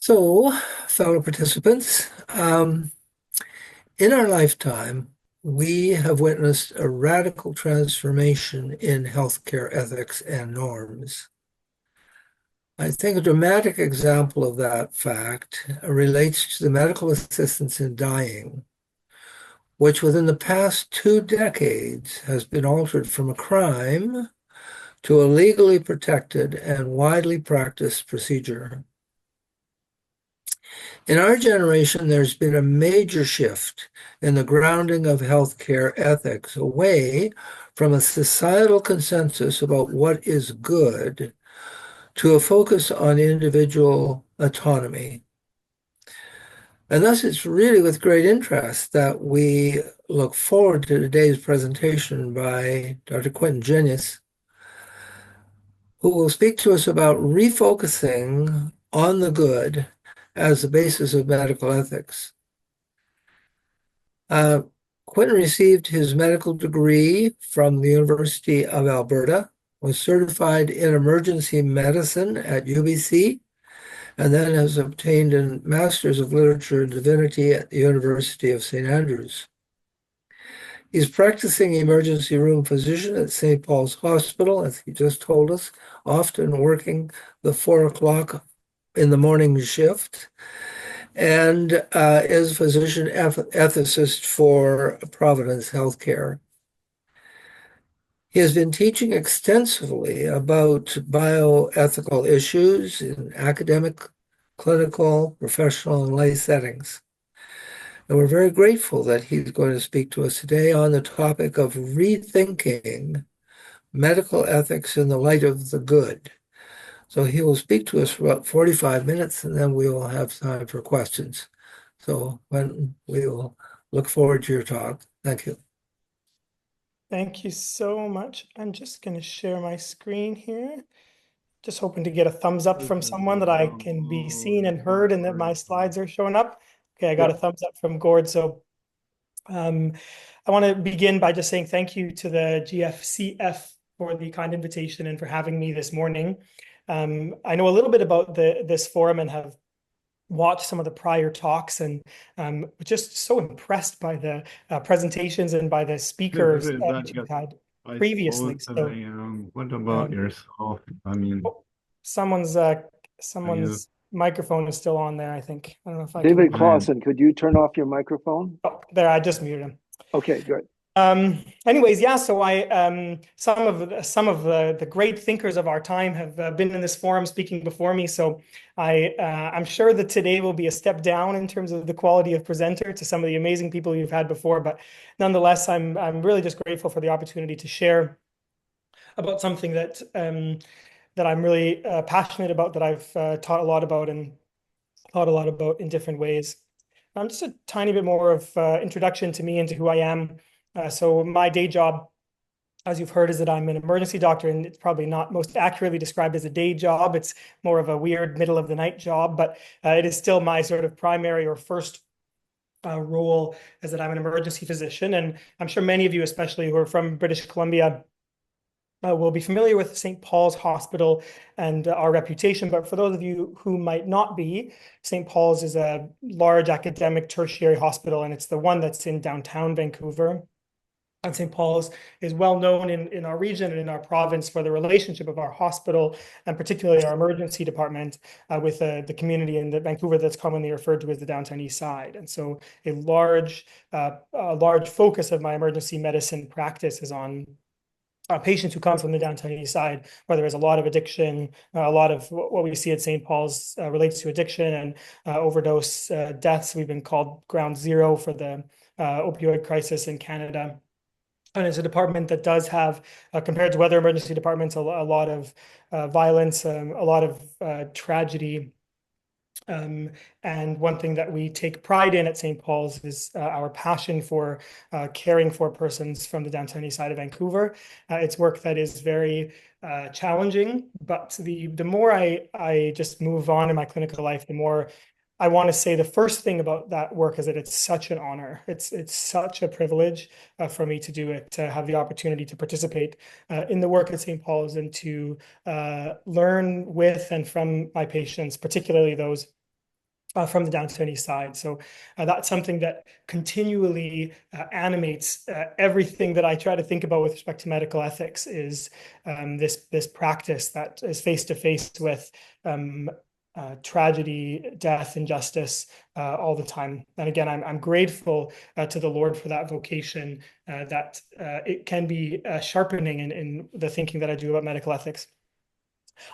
So, fellow participants, in our lifetime, we have witnessed a radical transformation in healthcare ethics and norms. I think a dramatic example of that fact relates to the medical assistance in dying, which within the past 2 decades has been altered from a crime to a legally protected and widely practiced procedure. In our generation, there's been a major shift in the grounding of healthcare ethics away from a societal consensus about what is good to a focus on individual autonomy. And thus, it's really with great interest that we look forward to today's presentation by Dr. Quentin Genuis, who will speak to us about refocusing on the good as the basis of medical ethics. Uh, Quentin received his medical degree from the University of Alberta, was certified in emergency medicine at UBC, and then has obtained a Master's of Literature and Divinity at the University of St. Andrews. He's practicing emergency room physician at St. Paul's Hospital, as he just told us, often working the 4 o'clock in the morning shift, and is physician ethicist for Providence Healthcare. He has been teaching extensively about bioethical issues in academic, clinical, professional, and lay settings. And we're very grateful that he's going to speak to us today on the topic of rethinking medical ethics in the light of the good. So he will speak to us for about 45 minutes, and then we will have time for questions. So when we will look forward to your talk. Thank you. Thank you so much. I'm just going to share my screen here. Just hoping to get a thumbs up from someone that I can be seen and heard and that my slides are showing up. Okay, I got a thumbs up from Gord. So I want to begin by just saying thank you to the GFCF for the kind invitation and for having me this morning. I know a little bit about this forum and have watched some of the prior talks and just so impressed by the presentations and by the speakers that you had previously. So, what about yourself? I mean, someone's microphone is still on there, I think. I don't know if I David can. Clausen, could you turn off your microphone? Oh, there, I just muted him. Okay, good. Anyways, yeah, so some of the great thinkers of our time have been in this forum speaking before me. So I'm sure that today will be a step down in terms of the quality of presenter to some of the amazing people you've had before. But nonetheless, I'm really just grateful for the opportunity to share about something that I'm really passionate about, that I've taught a lot about and thought a lot about in different ways. Just a tiny bit more of introduction to me and to who I am. So my day job, as you've heard, is that I'm an emergency doctor, and it's probably not most accurately described as a day job. It's more of a weird middle of the night job, but it is still my sort of primary or first role, is that I'm an emergency physician. And I'm sure many of you, especially who are from British Columbia, will be familiar with St. Paul's Hospital and our reputation. But for those of you who might not be, St. Paul's is a large academic tertiary hospital, and it's the one that's in downtown Vancouver. And St. Paul's is well known in our region and in our province for the relationship of our hospital, and particularly our emergency department, with the community in Vancouver that's commonly referred to as the Downtown East Side. And so a large focus of my emergency medicine practice is on patients who come from the Downtown East Side, where there is a lot of addiction. A lot of what we see at St. Paul's relates to addiction and overdose deaths. We've been called ground zero for the opioid crisis in Canada. And it's a department that does have, compared to other emergency departments, a lot of violence, a lot of tragedy. And one thing that we take pride in at St. Paul's is our passion for caring for persons from the Downtown East Side of Vancouver. It's work that is very challenging, but the more I just move on in my clinical life, the more I want to say the first thing about that work is that it's such an honor. It's such a privilege for me to do it, to have the opportunity to participate in the work at St. Paul's and to learn with and from my patients, particularly those from the downtown east side. So that's something that continually animates everything that I try to think about with respect to medical ethics is this practice that is face to face with tragedy, death, injustice all the time. And again, I'm grateful to the Lord for that vocation, that it can be sharpening in the thinking that I do about medical ethics.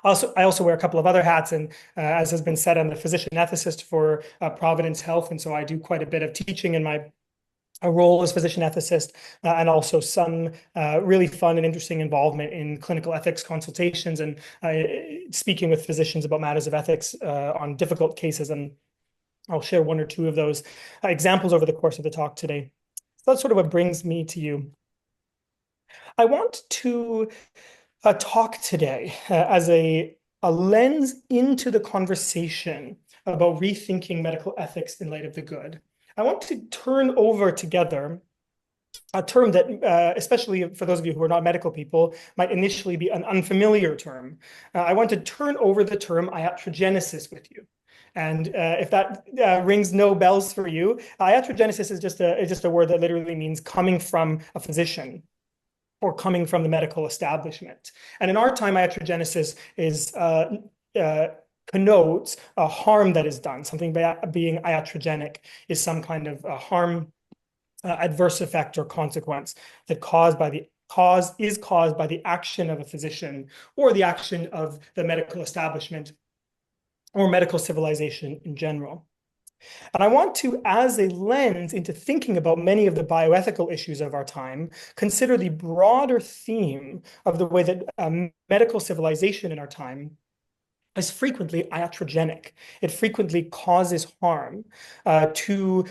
I also wear a couple of other hats, and as has been said, I'm a physician ethicist for Providence Health, and so I do quite a bit of teaching in my role as physician ethicist, and also some really fun and interesting involvement in clinical ethics consultations and speaking with physicians about matters of ethics on difficult cases. And I'll share one or two of those examples over the course of the talk today. So that's sort of what brings me to you. I want to talk today as a lens into the conversation about rethinking medical ethics in light of the good. I want to turn over together a term that, especially for those of you who are not medical people, might initially be an unfamiliar term. I want to turn over the term iatrogenesis with you. And if that rings no bells for you, iatrogenesis is just a word that literally means coming from a physician or coming from the medical establishment. And in our time, iatrogenesis connotes a harm that is done. Something being iatrogenic is some kind of harm, adverse effect or consequence that is caused by the action of a physician or the action of the medical establishment or medical civilization in general. And I want to, as a lens into thinking about many of the bioethical issues of our time, consider the broader theme of the way that medical civilization in our time is frequently iatrogenic. It frequently causes harm to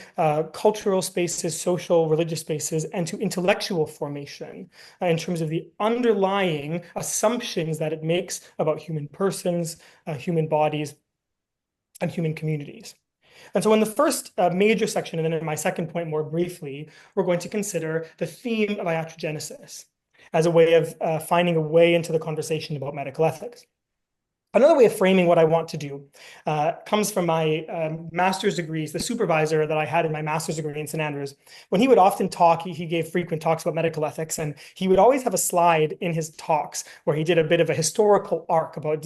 cultural spaces, social, religious spaces, and to intellectual formation in terms of the underlying assumptions that it makes about human persons, human bodies, and human communities. And so in the first major section, and then in my second point more briefly, we're going to consider the theme of iatrogenesis as a way of finding a way into the conversation about medical ethics. Another way of framing what I want to do comes from my master's degrees, the supervisor that I had in my master's degree in St. Andrews. When he would often talk, he gave frequent talks about medical ethics, and he would always have a slide in his talks where he did a bit of a historical arc about,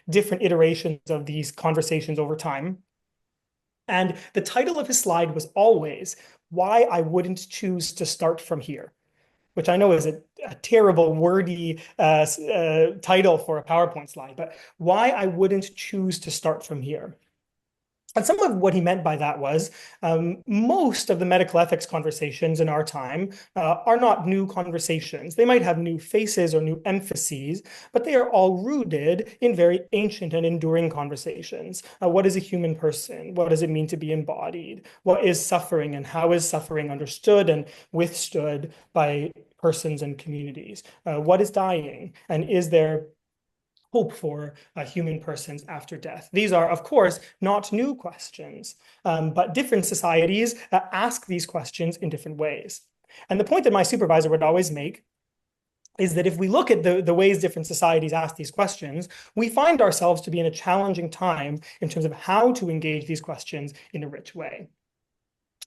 different iterations of these conversations over time. And the title of his slide was always "Why I Wouldn't Choose to Start from Here," which I know is a terrible, wordy title for a PowerPoint slide, but why I wouldn't choose to start from here. And some of what he meant by that was most of the medical ethics conversations in our time are not new conversations. They might have new faces or new emphases, but they are all rooted in very ancient and enduring conversations. What is a human person? What does it mean to be embodied? What is suffering, and how is suffering understood and withstood by persons and communities? What is dying, and is there hope for human persons after death? These are, of course, not new questions, but different societies ask these questions in different ways. And the point that my supervisor would always make is that if we look at the ways different societies ask these questions, we find ourselves to be in a challenging time in terms of how to engage these questions in a rich way.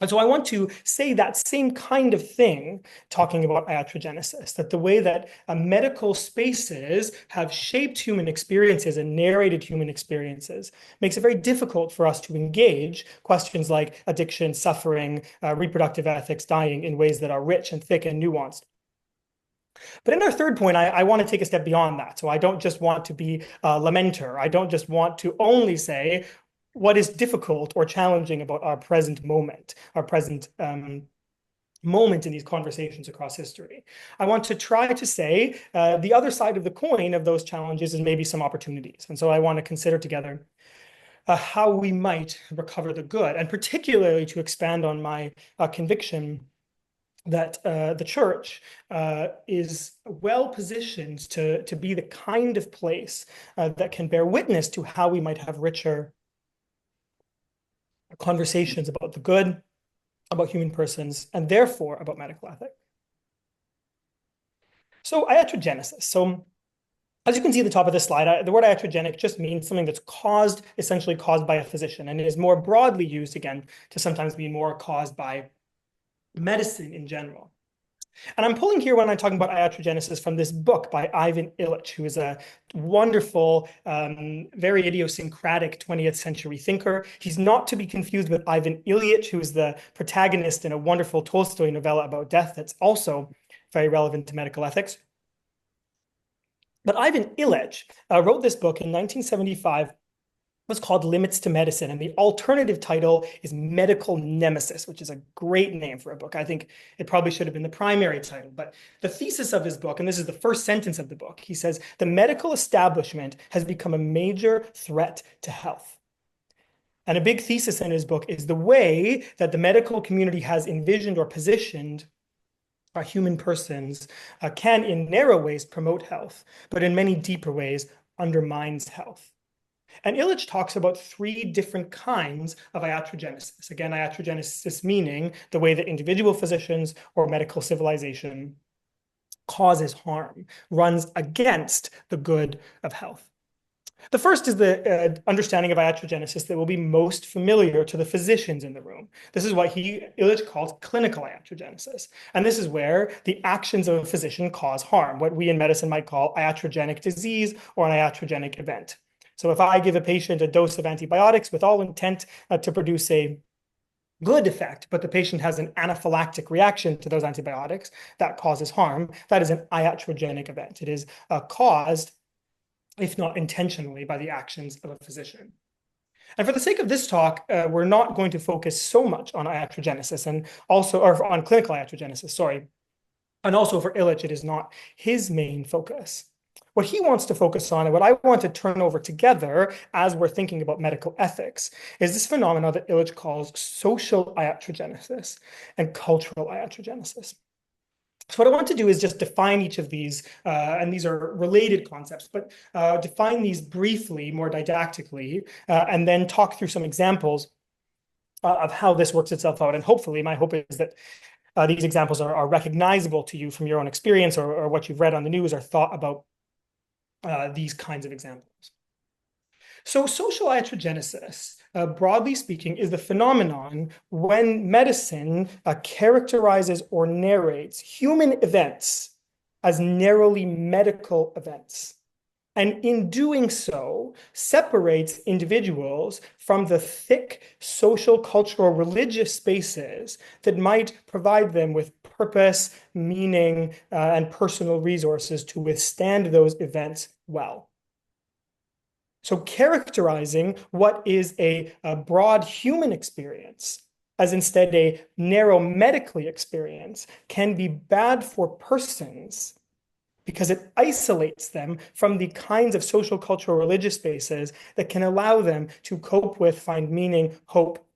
And so I want to say that same kind of thing, talking about iatrogenesis, that the way that medical spaces have shaped human experiences and narrated human experiences makes it very difficult for us to engage questions like addiction, suffering, reproductive ethics, dying in ways that are rich and thick and nuanced. But in our third point, I want to take a step beyond that. So I don't just want to be a lamenter. I don't just want to only say what is difficult or challenging about our present moment, our present moment in these conversations across history. I want to try to say the other side of the coin of those challenges and maybe some opportunities. And so I want to consider together how we might recover the good, and particularly to expand on my conviction that the church is well positioned to be the kind of place that can bear witness to how we might have richer conversations about the good, about human persons, and therefore about medical ethics. So iatrogenesis. So As you can see at the top of this slide, the word iatrogenic just means something that's essentially caused by a physician, and it is more broadly used, again, to sometimes be more caused by medicine in general. And I'm pulling here when I'm talking about iatrogenesis from this book by Ivan Illich, who is a wonderful, very idiosyncratic 20th century thinker. He's not to be confused with Ivan Ilyich, who is the protagonist in a wonderful Tolstoy novella about death that's also very relevant to medical ethics. But Ivan Illich wrote this book in 1975. It was called Limits to Medicine, and the alternative title is Medical Nemesis, which is a great name for a book. I think it probably should have been the primary title, but the thesis of his book, and this is the first sentence of the book, he says, the medical establishment has become a major threat to health. And a big thesis in his book is the way that the medical community has envisioned or positioned human persons can, in narrow ways, promote health, but in many deeper ways, undermines health. And Illich talks about three different kinds of iatrogenesis. Again, iatrogenesis meaning the way that individual physicians or medical civilization causes harm, runs against the good of health. The first is the understanding of iatrogenesis that will be most familiar to the physicians in the room. This is what Illich calls clinical iatrogenesis. And this is where the actions of a physician cause harm, what we in medicine might call iatrogenic disease or an iatrogenic event. So if I give a patient a dose of antibiotics with all intent to produce a good effect, but the patient has an anaphylactic reaction to those antibiotics that causes harm, that is an iatrogenic event. It is caused, if not intentionally, by the actions of a physician. And for the sake of this talk, we're not going to focus so much on iatrogenesis or on clinical iatrogenesis, sorry. And also for Illich, it is not his main focus. What he wants to focus on and what I want to turn over together as we're thinking about medical ethics is this phenomenon that Illich calls social iatrogenesis and cultural iatrogenesis. So what I want to do is just define each of these, and these are related concepts, but define these briefly, more didactically, and then talk through some examples of how this works itself out. And hopefully, my hope is that these examples are recognizable to you from your own experience or what you've read on the news or thought about these kinds of examples. So social iatrogenesis, broadly speaking, is the phenomenon when medicine characterizes or narrates human events as narrowly medical events. And in doing so, separates individuals from the thick social, cultural, religious spaces that might provide them with purpose, meaning, and personal resources to withstand those events well. So characterizing what is a broad human experience as instead a narrow medically experience can be bad for persons because it isolates them from the kinds of social, cultural, religious spaces that can allow them to cope with, find meaning, hope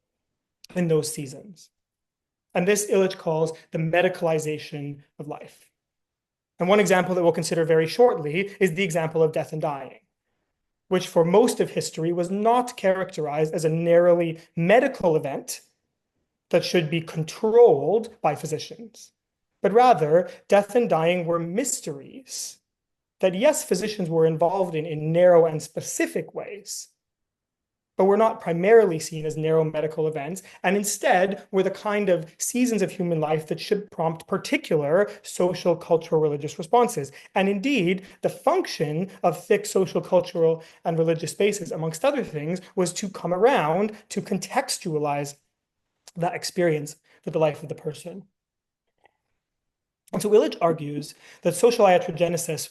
in those seasons. And this Illich calls the medicalization of life. And one example that we'll consider very shortly is the example of death and dying, which for most of history was not characterized as a narrowly medical event that should be controlled by physicians, but rather death and dying were mysteries that, yes, physicians were involved in narrow and specific ways, but were not primarily seen as narrow medical events, and instead were the kind of seasons of human life that should prompt particular social, cultural, religious responses. And indeed, the function of thick social, cultural, and religious spaces, amongst other things, was to come around to contextualize that experience for the life of the person. And so Illich argues that social iatrogenesis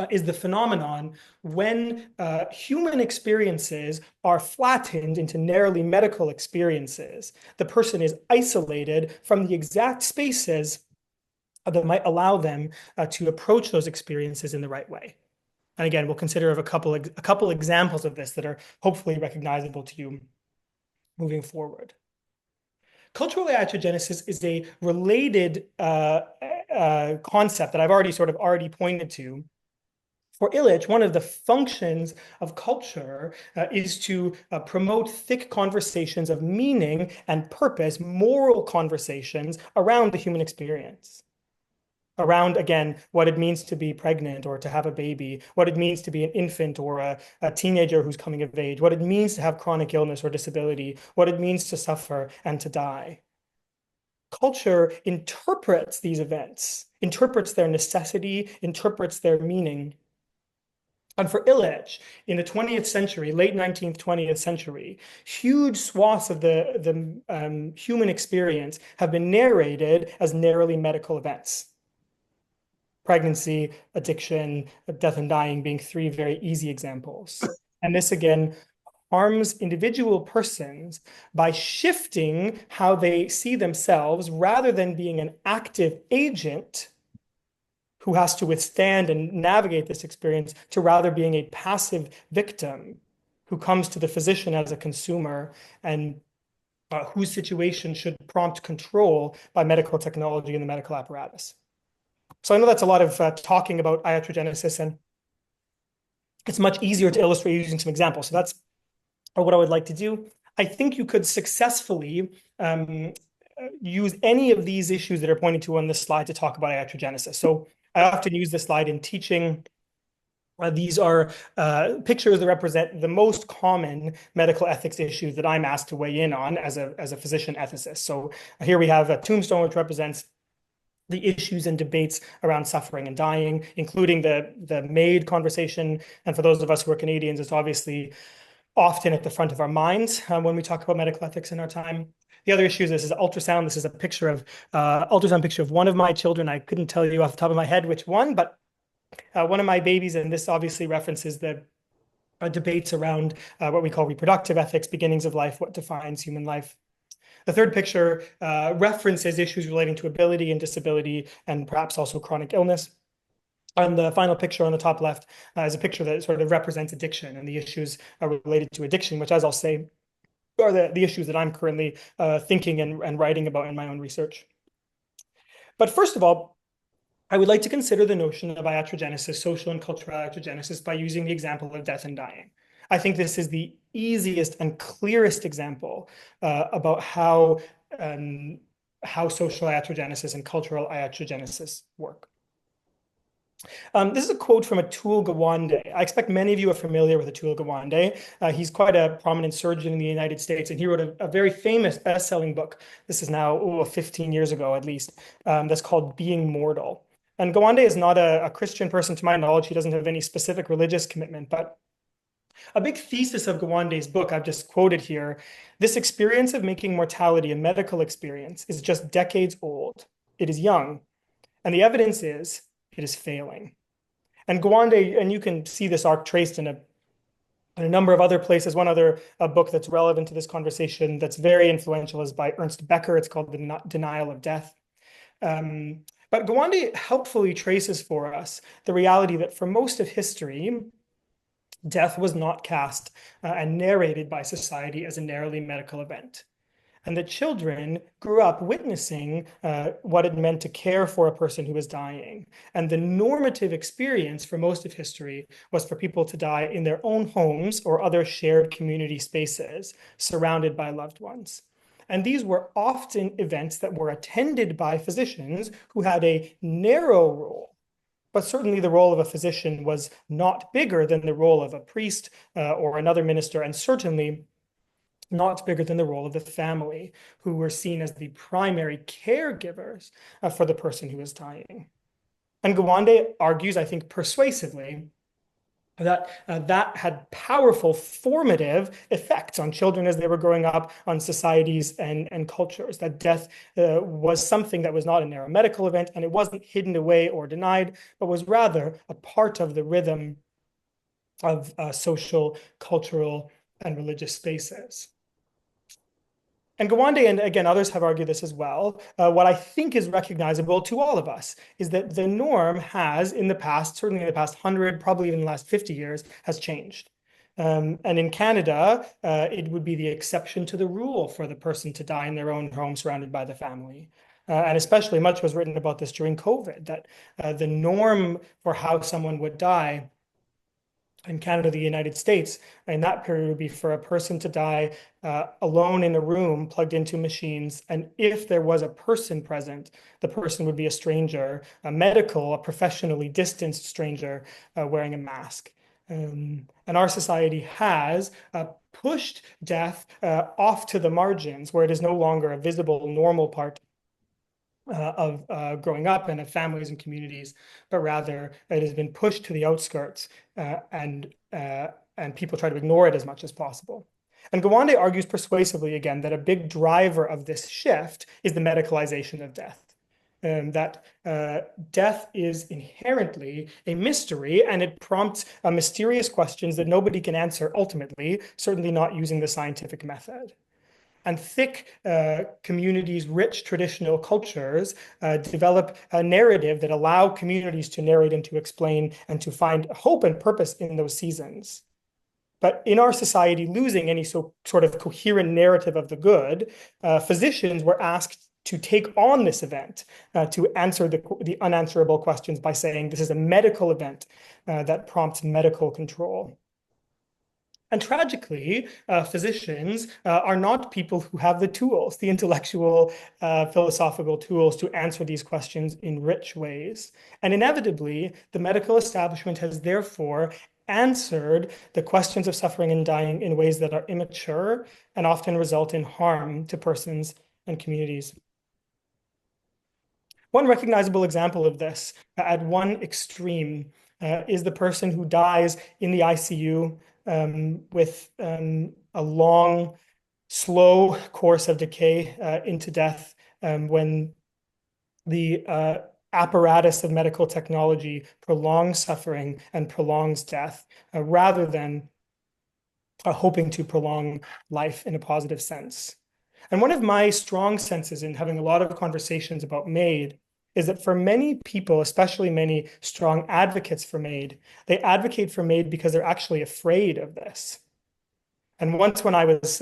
is the phenomenon when human experiences are flattened into narrowly medical experiences. The person is isolated from the exact spaces that might allow them to approach those experiences in the right way. And again, we'll consider a couple examples of this that are hopefully recognizable to you moving forward. Cultural iatrogenesis is a related concept that I've already pointed to. For Illich, one of the functions of culture is to promote thick conversations of meaning and purpose, moral conversations around the human experience. around, again, what it means to be pregnant or to have a baby, what it means to be an infant or a teenager who's coming of age, what it means to have chronic illness or disability, what it means to suffer and to die. Culture interprets these events, interprets their necessity, interprets their meaning. And for Illich, in the 20th century, late 19th, 20th century, huge swaths of the human experience have been narrated as narrowly medical events. Pregnancy, addiction, death and dying being three very easy examples. And this again harms individual persons by shifting how they see themselves rather than being an active agent who has to withstand and navigate this experience to rather being a passive victim who comes to the physician as a consumer and whose situation should prompt control by medical technology and the medical apparatus. So I know that's a lot of talking about iatrogenesis, and it's much easier to illustrate using some examples. So that's what I would like to do. I think you could successfully use any of these issues that are pointed to on this slide to talk about iatrogenesis. So I often use this slide in teaching. These are pictures that represent the most common medical ethics issues that I'm asked to weigh in on as a physician ethicist. So here we have a tombstone which represents the issues and debates around suffering and dying, including the MAID conversation. And for those of us who are Canadians, it's obviously often at the front of our minds when we talk about medical ethics in our time. The other issue is this is ultrasound. This is a picture of ultrasound picture of one of my children. I couldn't tell you off the top of my head which one, but one of my babies, and this obviously references the debates around what we call reproductive ethics, beginnings of life, what defines human life. The third picture references issues relating to ability and disability and perhaps also chronic illness. And the final picture on the top left is a picture that sort of represents addiction and the issues related to addiction, which, as I'll say, are the issues that I'm currently thinking and writing about in my own research. But first of all, I would like to consider the notion of iatrogenesis, social and cultural iatrogenesis, by using the example of death and dying. I think this is the easiest and clearest example about how social iatrogenesis and cultural iatrogenesis work. This is a quote from Atul Gawande. I expect many of you are familiar with Atul Gawande. He's quite a prominent surgeon in the United States, and he wrote a very famous best-selling book. This is now 15 years ago, at least, that's called Being Mortal. And Gawande is not a Christian person, to my knowledge. He doesn't have any specific religious commitment, but a big thesis of Gawande's book, I've just quoted here, this experience of making mortality a medical experience is just decades old. It is young, and the evidence is it is failing. And Gawande, and you can see this arc traced in a number of other places. One other book that's relevant to this conversation that's very influential is by Ernst Becker. It's called The Denial of Death. But Gawande helpfully traces for us the reality that for most of history, death was not cast and narrated by society as a narrowly medical event. And that children grew up witnessing what it meant to care for a person who was dying. And the normative experience for most of history was for people to die in their own homes or other shared community spaces, surrounded by loved ones. And these were often events that were attended by physicians who had a narrow role. But certainly the role of a physician was not bigger than the role of a priest or another minister, and certainly not bigger than the role of the family, who were seen as the primary caregivers for the person who was dying. And Gawande argues, I think persuasively, that that had powerful formative effects on children as they were growing up, on societies and cultures, that death was something that was not a narrow medical event, and it wasn't hidden away or denied, but was rather a part of the rhythm of social, cultural, and religious spaces. And Gawande, and again, others have argued this as well, what I think is recognizable to all of us is that the norm has in the past, certainly in the past 100, probably even the last 50 years, has changed. And in Canada, it would be the exception to the rule for the person to die in their own home surrounded by the family. And especially much was written about this during COVID, that the norm for how someone would die in Canada, the United States, in that period would be for a person to die alone in a room plugged into machines. And if there was a person present, the person would be a stranger, a professionally distanced stranger wearing a mask. And our society has pushed death off to the margins where it is no longer a visible, normal part of growing up and of families and communities, but rather it has been pushed to the outskirts and people try to ignore it as much as possible. And Gawande argues persuasively again that a big driver of this shift is the medicalization of death. That death is inherently a mystery and it prompts mysterious questions that nobody can answer ultimately, certainly not using the scientific method. And thick communities, rich traditional cultures develop a narrative that allow communities to narrate and to explain and to find hope and purpose in those seasons. But in our society, losing any sort of coherent narrative of the good, physicians were asked to take on this event, to answer the unanswerable questions by saying this is a medical event that prompts medical control. And tragically, physicians are not people who have the tools, the intellectual, philosophical tools to answer these questions in rich ways. And inevitably, the medical establishment has therefore answered the questions of suffering and dying in ways that are immature and often result in harm to persons and communities. One recognizable example of this at one extreme is the person who dies in the ICU with a long, slow course of decay into death when the apparatus of medical technology prolongs suffering and prolongs death rather than hoping to prolong life in a positive sense. And one of my strong senses in having a lot of conversations about MAID is that for many people, especially many strong advocates for MAID, they advocate for MAID because they're actually afraid of this. And once when I was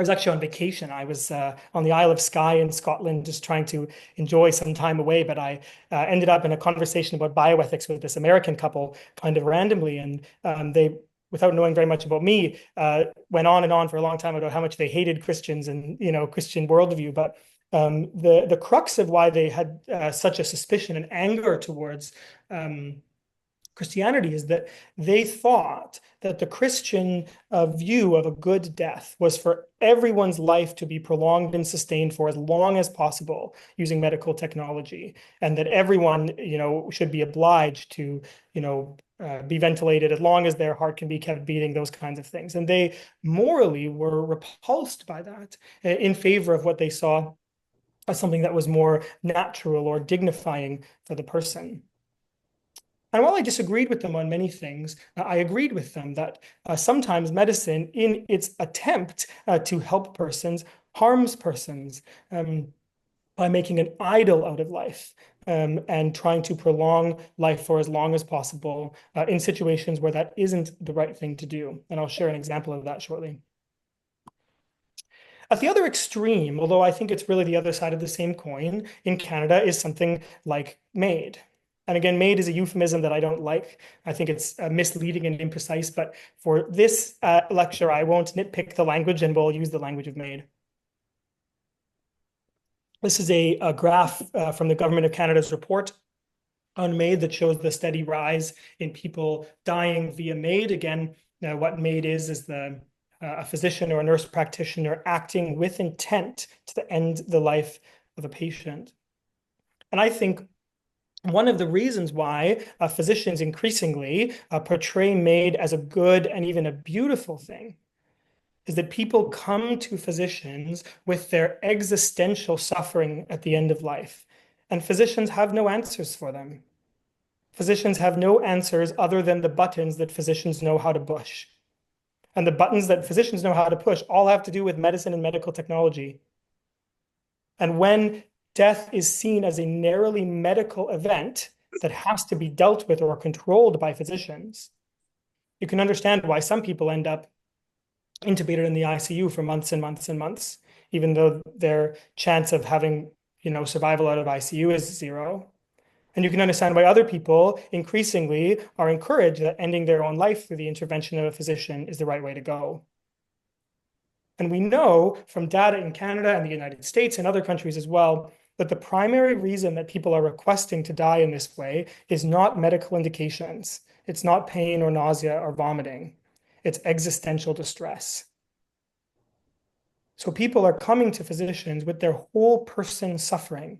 actually on vacation. I was on the Isle of Skye in Scotland, just trying to enjoy some time away. But I ended up in a conversation about bioethics with this American couple kind of randomly. And they, without knowing very much about me, went on and on for a long time about how much they hated Christians and, Christian worldview. But the crux of why they had such a suspicion and anger towards Christianity is that they thought that the Christian view of a good death was for everyone's life to be prolonged and sustained for as long as possible using medical technology, and that everyone, should be obliged to, be ventilated as long as their heart can be kept beating, those kinds of things. And they morally were repulsed by that in favor of what they saw as something that was more natural or dignifying for the person. And while I disagreed with them on many things, I agreed with them that sometimes medicine, in its attempt to help persons, harms persons by making an idol out of life and trying to prolong life for as long as possible in situations where that isn't the right thing to do. And I'll share an example of that shortly. At the other extreme, although I think it's really the other side of the same coin, in Canada is something like MAID. And again, MAID is a euphemism that I don't like. I think it's misleading and imprecise, but for this lecture, I won't nitpick the language and we'll use the language of MAID. This is a graph from the Government of Canada's report on MAID that shows the steady rise in people dying via MAID. Again, what MAID is a physician or a nurse practitioner acting with intent to end the life of a patient. And I think one of the reasons why physicians increasingly portray MAID as a good and even a beautiful thing is that people come to physicians with their existential suffering at the end of life, and physicians have no answers for them. Physicians have no answers other than the buttons that physicians know how to push. And the buttons that physicians know how to push all have to do with medicine and medical technology. And when death is seen as a narrowly medical event that has to be dealt with or controlled by physicians, you can understand why some people end up intubated in the ICU for months and months and months, even though their chance of having, survival out of ICU is zero. And you can understand why other people increasingly are encouraged that ending their own life through the intervention of a physician is the right way to go. And we know from data in Canada and the United States and other countries as well that the primary reason that people are requesting to die in this way is not medical indications. It's not pain or nausea or vomiting. It's existential distress. So people are coming to physicians with their whole person suffering,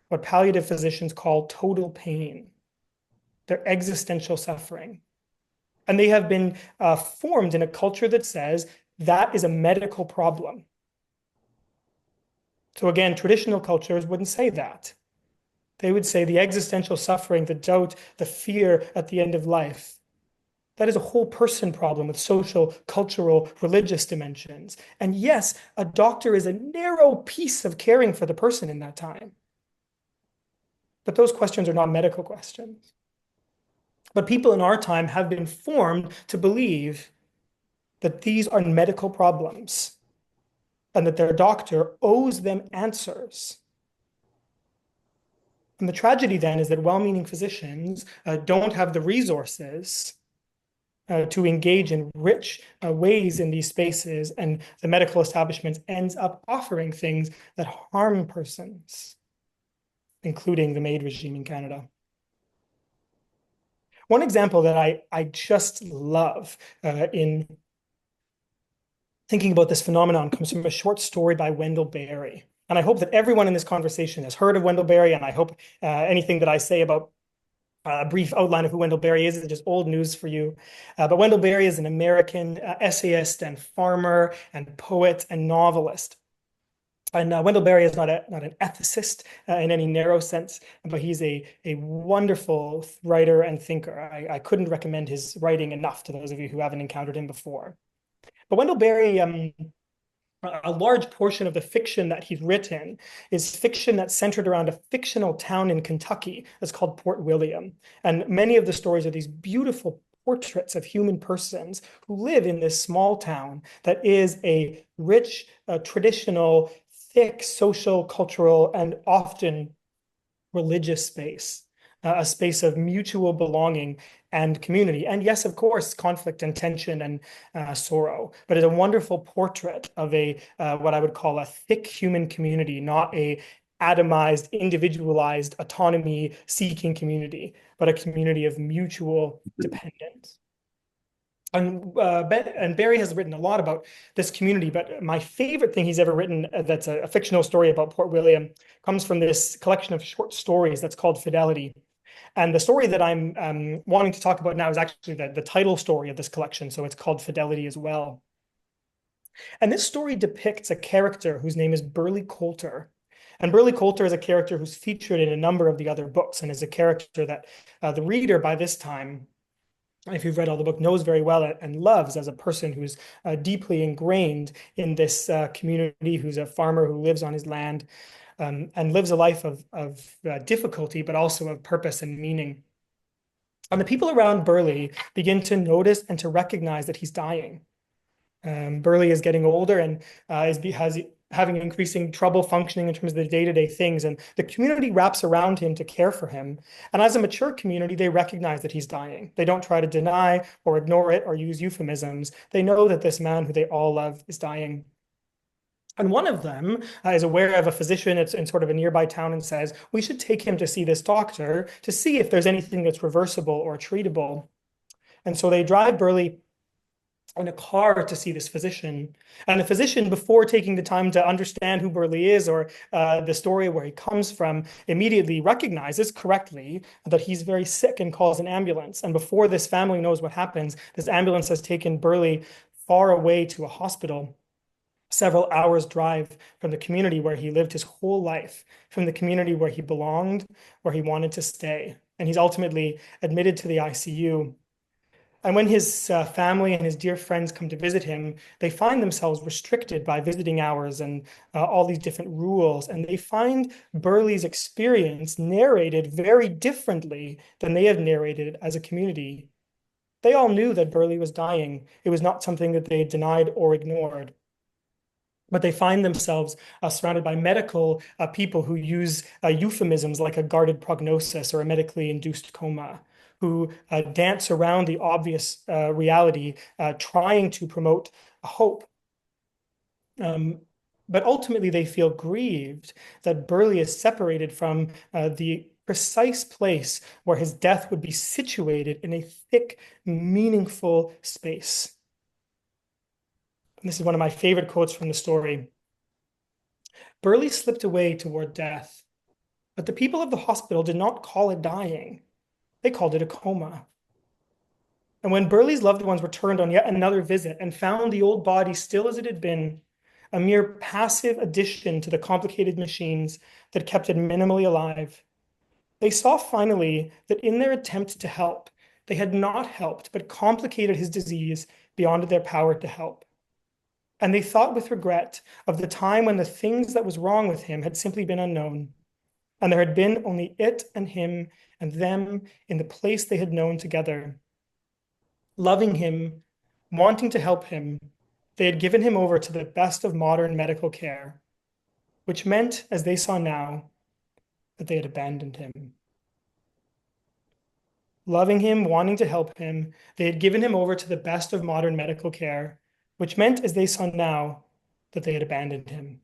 what palliative physicians call total pain, their existential suffering. And they have been formed in a culture that says that is a medical problem. So again, traditional cultures wouldn't say that. They would say the existential suffering, the doubt, the fear at the end of life, that is a whole person problem with social, cultural, religious dimensions. And yes, a doctor is a narrow piece of caring for the person in that time. But those questions are not medical questions. But people in our time have been formed to believe that these are medical problems and that their doctor owes them answers. And the tragedy then is that well-meaning physicians don't have the resources to engage in rich ways in these spaces, and the medical establishment ends up offering things that harm persons, including the MAID regime in Canada. One example that I just love in thinking about this phenomenon comes from a short story by Wendell Berry. And I hope that everyone in this conversation has heard of Wendell Berry, and I hope anything that I say about a brief outline of who Wendell Berry is just old news for you. But Wendell Berry is an American essayist and farmer and poet and novelist. And Wendell Berry is not an ethicist in any narrow sense, but he's a wonderful writer and thinker. I couldn't recommend his writing enough to those of you who haven't encountered him before. But Wendell Berry, a large portion of the fiction that he's written is fiction that's centered around a fictional town in Kentucky that's called Port William. And many of the stories are these beautiful portraits of human persons who live in this small town that is a rich, traditional, thick social, cultural, and often religious space, a space of mutual belonging and community. And yes, of course, conflict and tension and sorrow, but it's a wonderful portrait of a what I would call a thick human community, not a atomized, individualized, autonomy-seeking community, but a community of mutual dependence. And Barry has written a lot about this community, but my favorite thing he's ever written that's a fictional story about Port William comes from this collection of short stories that's called Fidelity. And the story that I'm wanting to talk about now is actually the title story of this collection, so it's called Fidelity as well. And this story depicts a character whose name is Burley Coulter. And Burley Coulter is a character who's featured in a number of the other books and is a character that the reader by this time, if you've read all the book, knows very well and loves as a person who's deeply ingrained in this community, who's a farmer who lives on his land and lives a life of difficulty, but also of purpose and meaning. And the people around Burley begin to notice and to recognize that he's dying. Burley is getting older and has having increasing trouble functioning in terms of the day-to-day things. And the community wraps around him to care for him. And as a mature community, they recognize that he's dying. They don't try to deny or ignore it or use euphemisms. They know that this man who they all love is dying. And one of them is aware of a physician in sort of a nearby town and says, we should take him to see this doctor to see if there's anything that's reversible or treatable. And so they drive Burley in a car to see this physician. And the physician, before taking the time to understand who Burley is or the story where he comes from, immediately recognizes correctly that he's very sick and calls an ambulance. And before this family knows what happens, this ambulance has taken Burley far away to a hospital, several hours drive from the community where he lived his whole life, from the community where he belonged, where he wanted to stay. And he's ultimately admitted to the ICU. And when his family and his dear friends come to visit him, they find themselves restricted by visiting hours and all these different rules. And they find Burley's experience narrated very differently than they have narrated it as a community. They all knew that Burley was dying. It was not something that they denied or ignored. But they find themselves surrounded by medical people who use euphemisms like a guarded prognosis or a medically induced coma, who dance around the obvious reality, trying to promote hope. But ultimately, they feel grieved that Burley is separated from the precise place where his death would be situated in a thick, meaningful space. And this is one of my favorite quotes from the story. Burley slipped away toward death, but the people of the hospital did not call it dying. They called it a coma. And when Burley's loved ones returned on yet another visit and found the old body still as it had been, a mere passive addition to the complicated machines that kept it minimally alive, they saw finally that in their attempt to help, they had not helped but complicated his disease beyond their power to help. And they thought with regret of the time when the things that was wrong with him had simply been unknown, and there had been only it and him and them in the place they had known together. Loving him, wanting to help him, they had given him over to the best of modern medical care, which meant, as they saw now, that they had abandoned him. Loving him, wanting to help him, they had given him over to the best of modern medical care, which meant, as they saw now, that they had abandoned him.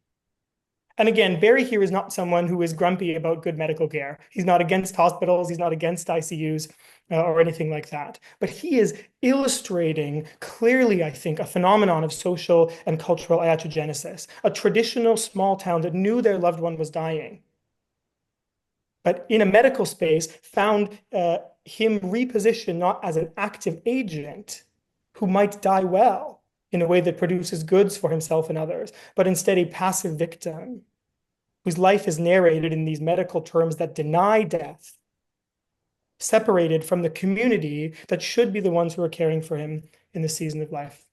And again, Barry here is not someone who is grumpy about good medical care. He's not against hospitals, he's not against ICUs or anything like that. But he is illustrating clearly, I think, a phenomenon of social and cultural iatrogenesis, a traditional small town that knew their loved one was dying, but in a medical space found him repositioned not as an active agent who might die well in a way that produces goods for himself and others, but instead a passive victim whose life is narrated in these medical terms that deny death, separated from the community that should be the ones who are caring for him in the season of life.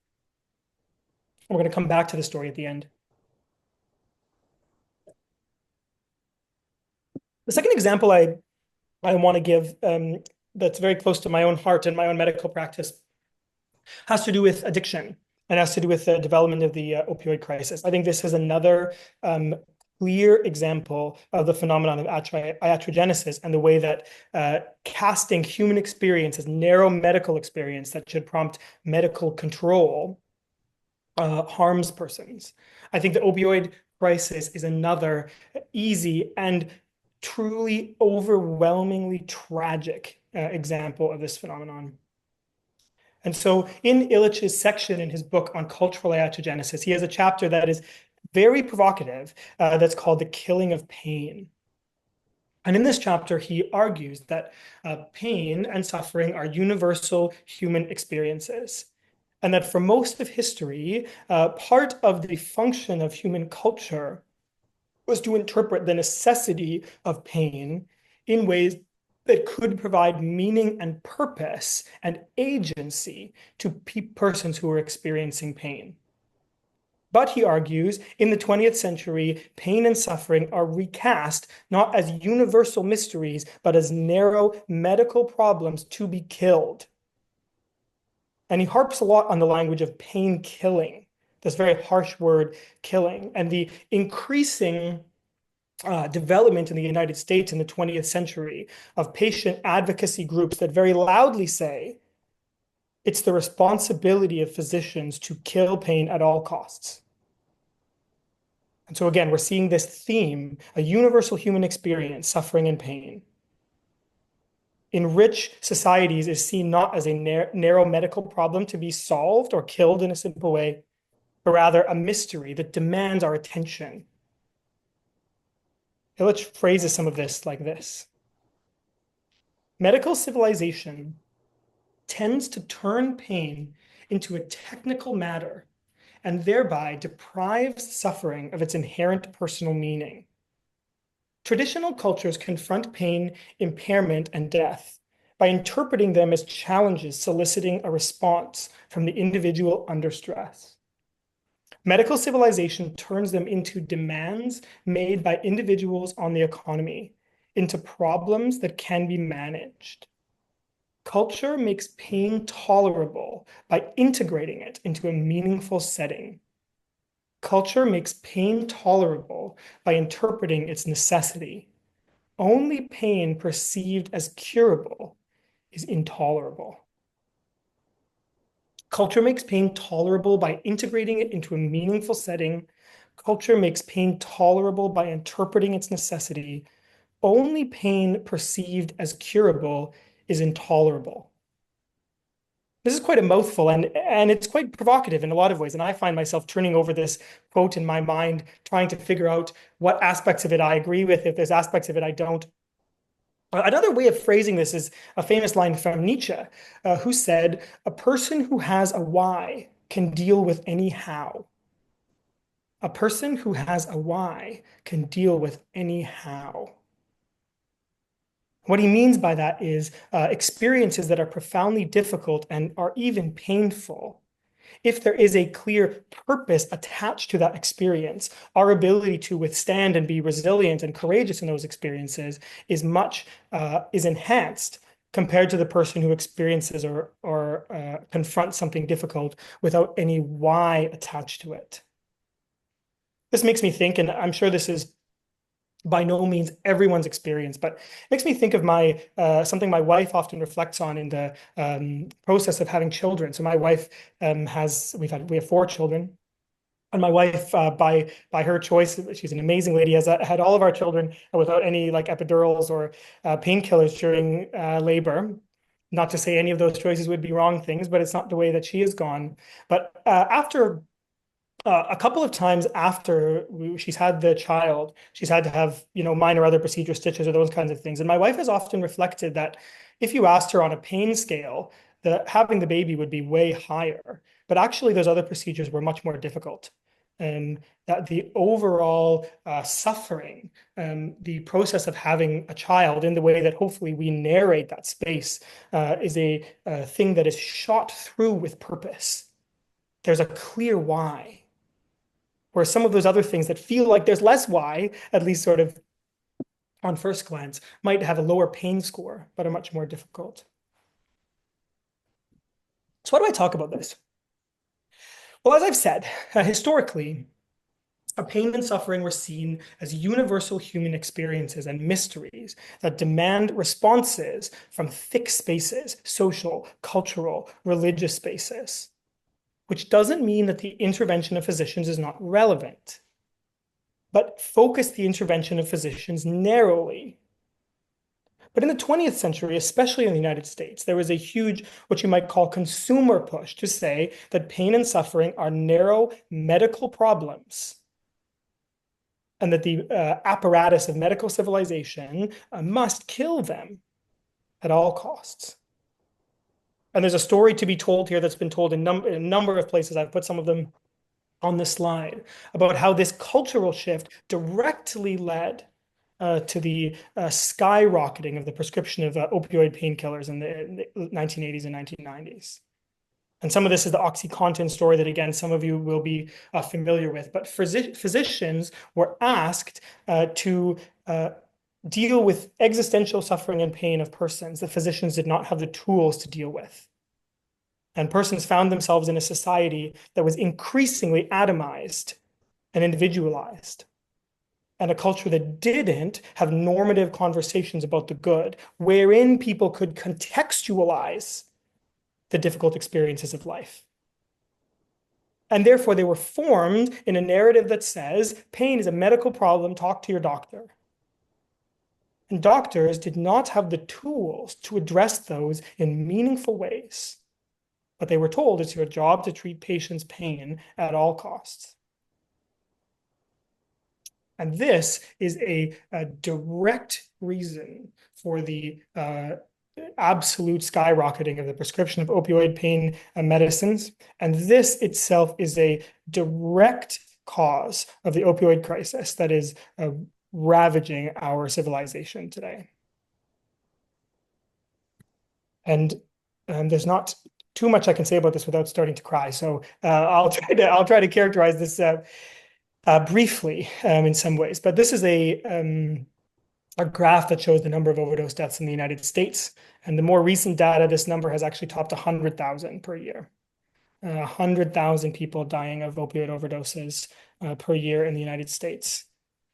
We're going to come back to the story at the end. The second example I want to give that's very close to my own heart and my own medical practice has to do with addiction and has to do with the development of the opioid crisis. I think this is another clear example of the phenomenon of iatrogenesis and the way that casting human experience as narrow medical experience that should prompt medical control harms persons. I think the opioid crisis is another easy and truly overwhelmingly tragic example of this phenomenon. And so in Illich's section in his book on cultural iatrogenesis, he has a chapter that is very provocative that's called The Killing of Pain. And in this chapter, he argues that pain and suffering are universal human experiences, and that for most of history, part of the function of human culture was to interpret the necessity of pain in ways that could provide meaning and purpose and agency to persons who are experiencing pain. But he argues, in the 20th century, pain and suffering are recast not as universal mysteries, but as narrow medical problems to be killed. And he harps a lot on the language of pain killing, this very harsh word, killing, and the increasing development in the United States in the 20th century of patient advocacy groups that very loudly say it's the responsibility of physicians to kill pain at all costs. And so again, we're seeing this theme, a universal human experience, suffering and pain. In rich societies is seen not as a narrow medical problem to be solved or killed in a simple way, but rather a mystery that demands our attention. Illich phrases some of this like this. Medical civilization tends to turn pain into a technical matter and thereby deprives suffering of its inherent personal meaning. Traditional cultures confront pain, impairment, and death by interpreting them as challenges soliciting a response from the individual under stress. Medical civilization turns them into demands made by individuals on the economy, into problems that can be managed. Culture makes pain tolerable by integrating it into a meaningful setting. Culture makes pain tolerable by interpreting its necessity. Only pain perceived as curable is intolerable. Culture makes pain tolerable by integrating it into a meaningful setting. Culture makes pain tolerable by interpreting its necessity. Only pain perceived as curable is intolerable. This is quite a mouthful, and it's quite provocative in a lot of ways. And I find myself turning over this quote in my mind, trying to figure out what aspects of it I agree with, if there's aspects of it I don't. Another way of phrasing this is a famous line from Nietzsche, who said, "A person who has a why can deal with any how." A person who has a why can deal with any how. What he means by that is experiences that are profoundly difficult and are even painful. If there is a clear purpose attached to that experience, our ability to withstand and be resilient and courageous in those experiences is enhanced compared to the person who experiences or confronts something difficult without any why attached to it. This makes me think, and I'm sure this is by no means everyone's experience, but it makes me think of something my wife often reflects on in the process of having children. So my wife we have 4 children, and my wife by her choice, she's an amazing lady, has had all of our children without any like epidurals or painkillers during labor. Not to say any of those choices would be wrong things, but it's not the way that she has gone. But after a couple of times after she's had the child, she's had to have, minor other procedure stitches or those kinds of things. And my wife has often reflected that if you asked her on a pain scale, having the baby would be way higher. But actually, those other procedures were much more difficult. And that the overall suffering, the process of having a child in the way that hopefully we narrate that space is a thing that is shot through with purpose. There's a clear why. Where some of those other things that feel like there's less why, at least sort of on first glance, might have a lower pain score, but are much more difficult. So why do I talk about this? Well, as I've said, historically, pain and suffering were seen as universal human experiences and mysteries that demand responses from thick spaces, social, cultural, religious spaces. Which doesn't mean that the intervention of physicians is not relevant, but focus the intervention of physicians narrowly. But in the 20th century, especially in the United States, there was a huge, what you might call consumer push to say that pain and suffering are narrow medical problems and that the apparatus of medical civilization must kill them at all costs. And there's a story to be told here that's been told in a number of places. I've put some of them on this slide about how this cultural shift directly led to the skyrocketing of the prescription of opioid painkillers in the 1980s and 1990s. And some of this is the OxyContin story that, again, some of you will be familiar with. But physicians were asked to deal with existential suffering and pain of persons that physicians did not have the tools to deal with. And persons found themselves in a society that was increasingly atomized and individualized. And a culture that didn't have normative conversations about the good, wherein people could contextualize the difficult experiences of life. And therefore, they were formed in a narrative that says, pain is a medical problem, talk to your doctor. And doctors did not have the tools to address those in meaningful ways. But they were told it's your job to treat patients' pain at all costs. And this is a direct reason for the absolute skyrocketing of the prescription of opioid pain medicines. And this itself is a direct cause of the opioid crisis that is ravaging our civilization today. And there's not too much I can say about this without starting to cry. So I'll try to characterize this briefly in some ways. But this is a graph that shows the number of overdose deaths in the United States. And the more recent data, this number has actually topped 100,000 per year. 100,000 people dying of opioid overdoses per year in the United States.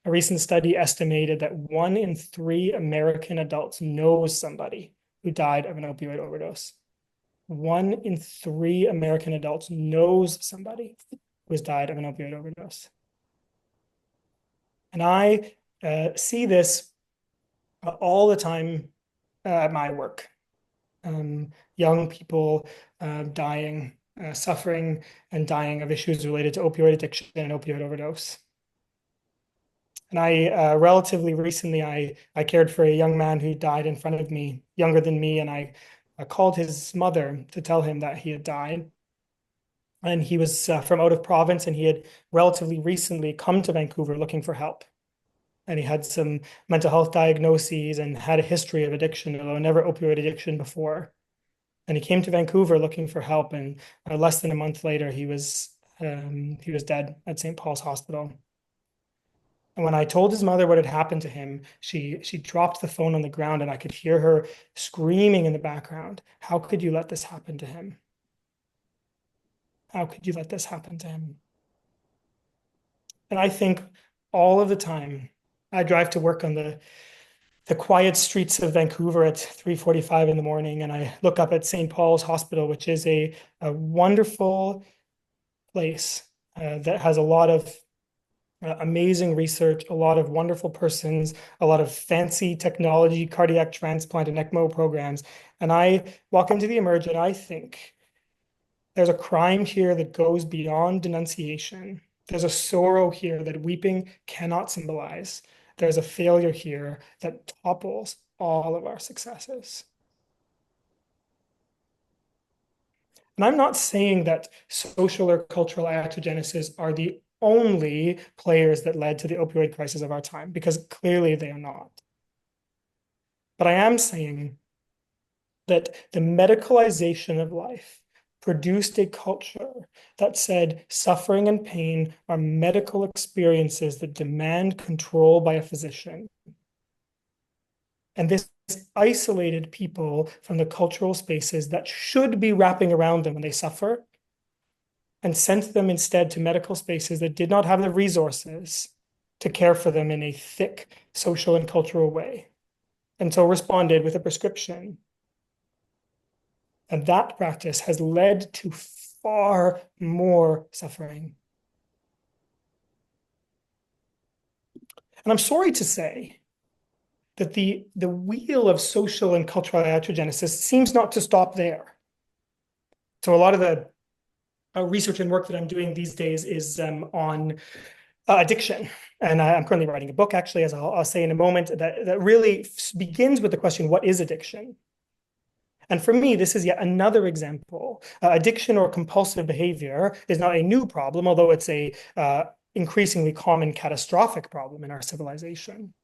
A recent study estimated that 1 in 3 American adults knows somebody who died of an opioid overdose. 1 in 3 American adults knows somebody who has died of an opioid overdose. And I see this all the time at my work. Young people dying, suffering, and dying of issues related to opioid addiction and opioid overdose. And I relatively recently, I cared for a young man who died in front of me, younger than me, and I called his mother to tell him that he had died. And he was from out of province, and he had relatively recently come to Vancouver looking for help. And he had some mental health diagnoses and had a history of addiction, although never opioid addiction before. And he came to Vancouver looking for help, and less than a month later, he was dead at St. Paul's Hospital. And when I told his mother what had happened to him, she dropped the phone on the ground, and I could hear her screaming in the background, "How could you let this happen to him? How could you let this happen to him?" And I think all of the time, I drive to work on the quiet streets of Vancouver at 3:45 in the morning, and I look up at St. Paul's Hospital, which is a wonderful place that has a lot of amazing research, a lot of wonderful persons, a lot of fancy technology, cardiac transplant and ECMO programs. And I walk into the Emerge and I think there's a crime here that goes beyond denunciation. There's a sorrow here that weeping cannot symbolize. There's a failure here that topples all of our successes. And I'm not saying that social or cultural iatrogenesis are the only players that led to the opioid crisis of our time, because clearly they are not. But I am saying that the medicalization of life produced a culture that said suffering and pain are medical experiences that demand control by a physician. And this isolated people from the cultural spaces that should be wrapping around them when they suffer, and sent them instead to medical spaces that did not have the resources to care for them in a thick social and cultural way, and so responded with a prescription. And that practice has led to far more suffering. And I'm sorry to say that the wheel of social and cultural iatrogenesis seems not to stop there. So a lot of the research and work that I'm doing these days is on addiction. And I'm currently writing a book, actually, as I'll say in a moment, that really begins with the question, what is addiction? And for me, this is yet another example. Addiction or compulsive behavior is not a new problem, although it's a increasingly common catastrophic problem in our civilization.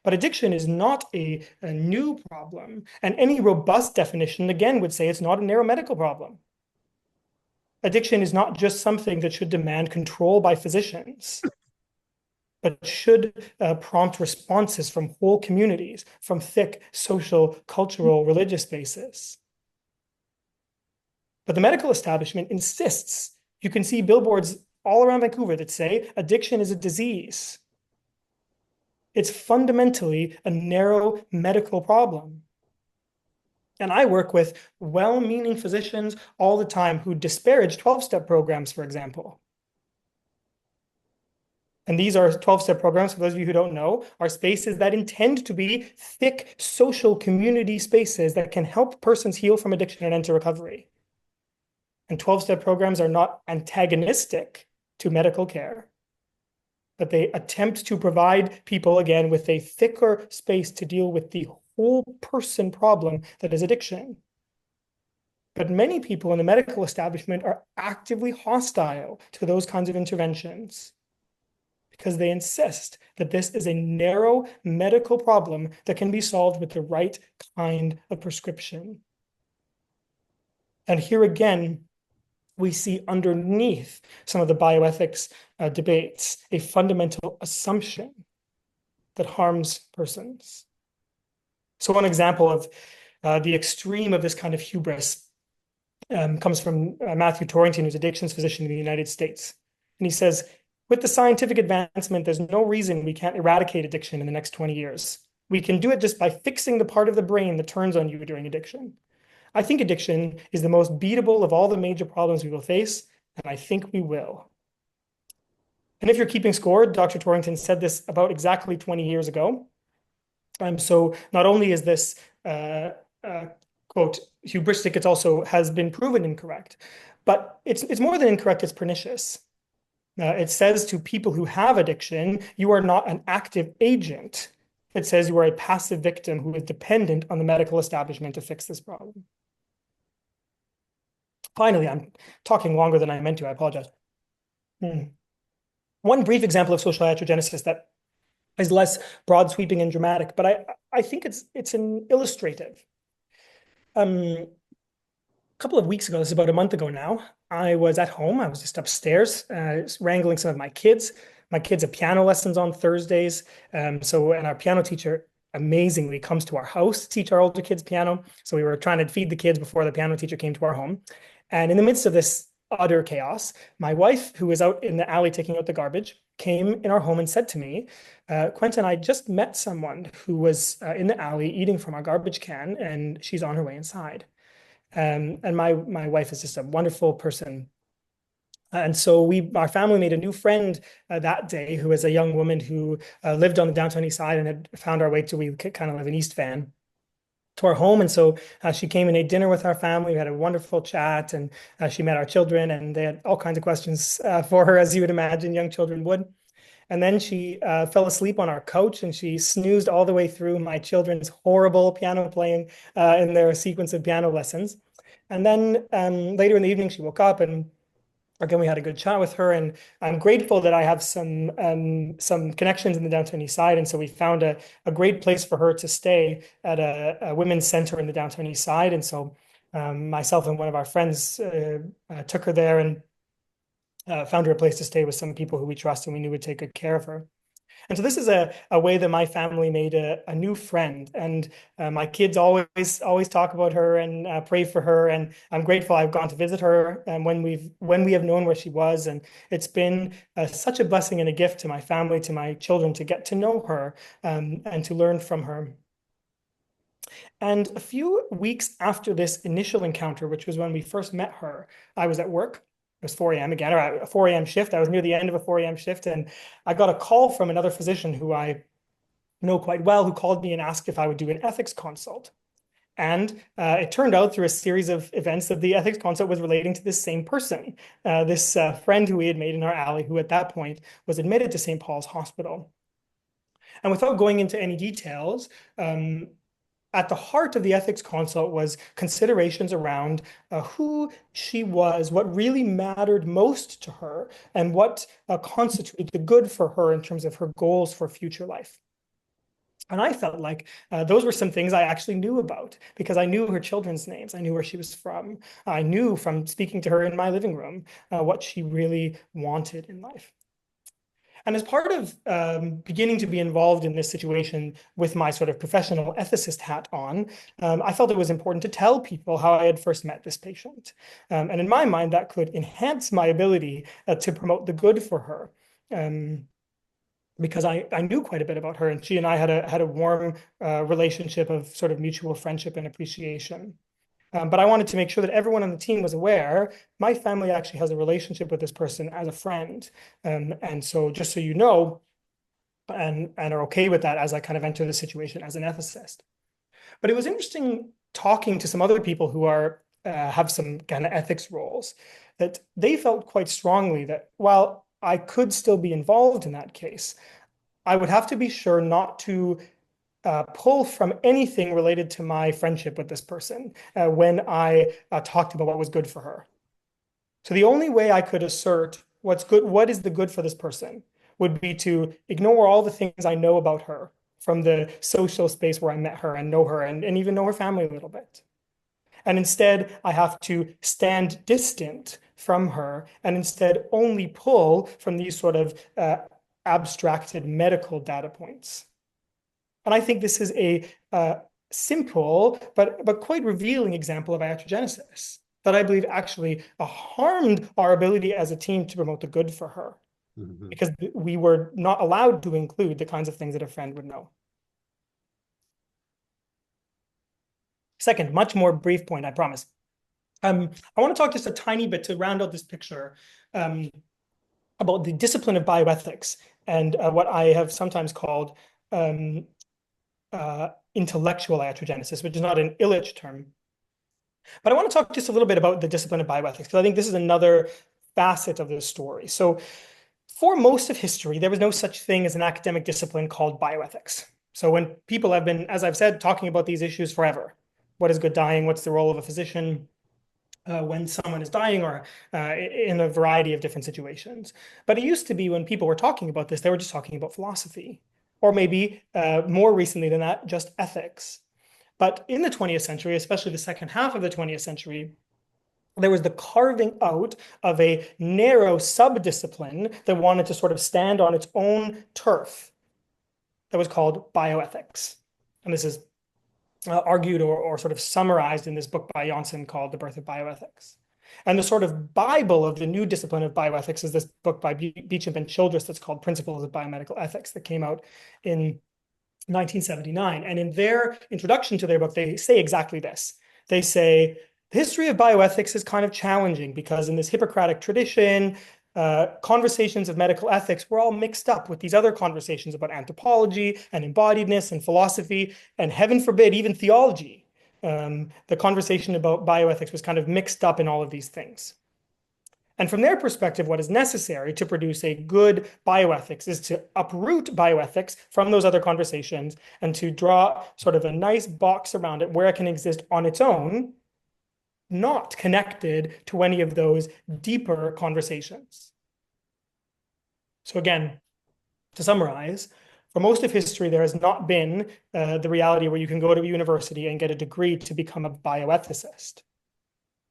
But addiction is not a new problem. And any robust definition, again, would say it's not a narrow medical problem. Addiction is not just something that should demand control by physicians, but should prompt responses from whole communities, from thick social, cultural, religious spaces. But the medical establishment insists. You can see billboards all around Vancouver that say addiction is a disease. It's fundamentally a narrow medical problem. And I work with well-meaning physicians all the time who disparage 12-step programs, for example. And these are 12-step programs, for those of you who don't know, are spaces that intend to be thick social community spaces that can help persons heal from addiction and enter recovery. And 12-step programs are not antagonistic to medical care, but they attempt to provide people, again, with a thicker space to deal with the whole person problem that is addiction. But many people in the medical establishment are actively hostile to those kinds of interventions because they insist that this is a narrow medical problem that can be solved with the right kind of prescription. And here again, we see underneath some of the bioethics debates a fundamental assumption that harms persons. So one example of the extreme of this kind of hubris comes from Matthew Torrington, who's addictions physician in the United States. And he says, with the scientific advancement, there's no reason we can't eradicate addiction in the next 20 years. We can do it just by fixing the part of the brain that turns on you during addiction. I think addiction is the most beatable of all the major problems we will face, and I think we will. And if you're keeping score, Dr. Torrington said this about exactly 20 years ago. So not only is this quote hubristic, it also has been proven incorrect, but it's more than incorrect, it's pernicious. It says to people who have addiction, you are not an active agent. It says you are a passive victim who is dependent on the medical establishment to fix this problem. Finally, I'm talking longer than I meant to. I apologize. One brief example of social iatrogenesis that is less broad sweeping and dramatic, but I think it's an illustrative. A couple of weeks ago, this is about a month ago now, I was at home. I was just upstairs wrangling some of my kids. My kids have piano lessons on Thursdays. And our piano teacher amazingly comes to our house to teach our older kids piano. So we were trying to feed the kids before the piano teacher came to our home. And in the midst of this utter chaos, my wife, who was out in the alley taking out the garbage, came in our home and said to me, Quentin, I just met someone who was in the alley eating from our garbage can, and she's on her way inside. And my wife is just a wonderful person. And so our family made a new friend that day, who was a young woman who lived on the downtown east side and had found our way to, we kind of live in East Van, to our home. And so she came and ate dinner with our family. We had a wonderful chat, and she met our children, and they had all kinds of questions for her, as you would imagine young children would. And then she fell asleep on our couch, and she snoozed all the way through my children's horrible piano playing in their sequence of piano lessons. And then later in the evening, she woke up, and again, we had a good chat with her, and I'm grateful that I have some connections in the downtown east side. And so we found a great place for her to stay at a women's center in the downtown east side. And so myself and one of our friends took her there and found her a place to stay with some people who we trust and we knew would take good care of her. And so this is a way that my family made a new friend. And my kids always talk about her and pray for her. And I'm grateful I've gone to visit her and when we have known where she was. And it's been such a blessing and a gift to my family, to my children, to get to know her and to learn from her. And a few weeks after this initial encounter, which was when we first met her, I was at work. It was 4 a.m. again, or a 4 a.m. shift. I was near the end of a 4 a.m. shift, and I got a call from another physician who I know quite well, who called me and asked if I would do an ethics consult. And it turned out through a series of events that the ethics consult was relating to this same person, this friend who we had made in our alley, who at that point was admitted to St. Paul's Hospital. And without going into any details, at the heart of the ethics consult was considerations around who she was, what really mattered most to her, and what constituted the good for her in terms of her goals for future life. And I felt like those were some things I actually knew about because I knew her children's names. I knew where she was from. I knew from speaking to her in my living room what she really wanted in life. And as part of beginning to be involved in this situation with my sort of professional ethicist hat on, I felt it was important to tell people how I had first met this patient. And in my mind, that could enhance my ability to promote the good for her. Because I knew quite a bit about her, and she and I had a warm relationship of sort of mutual friendship and appreciation. But I wanted to make sure that everyone on the team was aware, my family actually has a relationship with this person as a friend. And so just so you know, and are okay with that as I kind of enter the situation as an ethicist. But it was interesting talking to some other people who have some kind of ethics roles, that they felt quite strongly that while I could still be involved in that case, I would have to be sure not to pull from anything related to my friendship with this person when I talked about what was good for her. So the only way I could assert what's good, what is the good for this person, would be to ignore all the things I know about her from the social space where I met her and know her and even know her family a little bit. And instead, I have to stand distant from her and instead only pull from these sort of abstracted medical data points. And I think this is a simple but quite revealing example of iatrogenesis. that I believe actually harmed our ability as a team to promote the good for her, because we were not allowed to include the kinds of things that a friend would know. Second, much more brief point, I promise. I want to talk just a tiny bit to round out this picture about the discipline of bioethics and what I have sometimes called intellectual iatrogenesis, which is not an Illich term. But I want to talk just a little bit about the discipline of bioethics, because I think this is another facet of this story. So for most of history, there was no such thing as an academic discipline called bioethics. So when people have been, as I've said, talking about these issues forever, what is good dying? What's the role of a physician when someone is dying, or in a variety of different situations. But it used to be when people were talking about this, they were just talking about philosophy, or maybe more recently than that, just ethics. But in the 20th century, especially the second half of the 20th century, there was the carving out of a narrow sub-discipline that wanted to sort of stand on its own turf that was called bioethics. And this is argued or sort of summarized in this book by Janssen called The Birth of Bioethics. And the sort of Bible of the new discipline of bioethics is this book by Beauchamp and Childress that's called Principles of Biomedical Ethics, that came out in 1979. And in their introduction to their book, they say exactly this. They say, the history of bioethics is kind of challenging because in this Hippocratic tradition, conversations of medical ethics were all mixed up with these other conversations about anthropology and embodiedness and philosophy, and heaven forbid, even theology. The conversation about bioethics was kind of mixed up in all of these things. And from their perspective, what is necessary to produce a good bioethics is to uproot bioethics from those other conversations and to draw sort of a nice box around it where it can exist on its own, not connected to any of those deeper conversations. So again, to summarize, for most of history, there has not been the reality where you can go to a university and get a degree to become a bioethicist.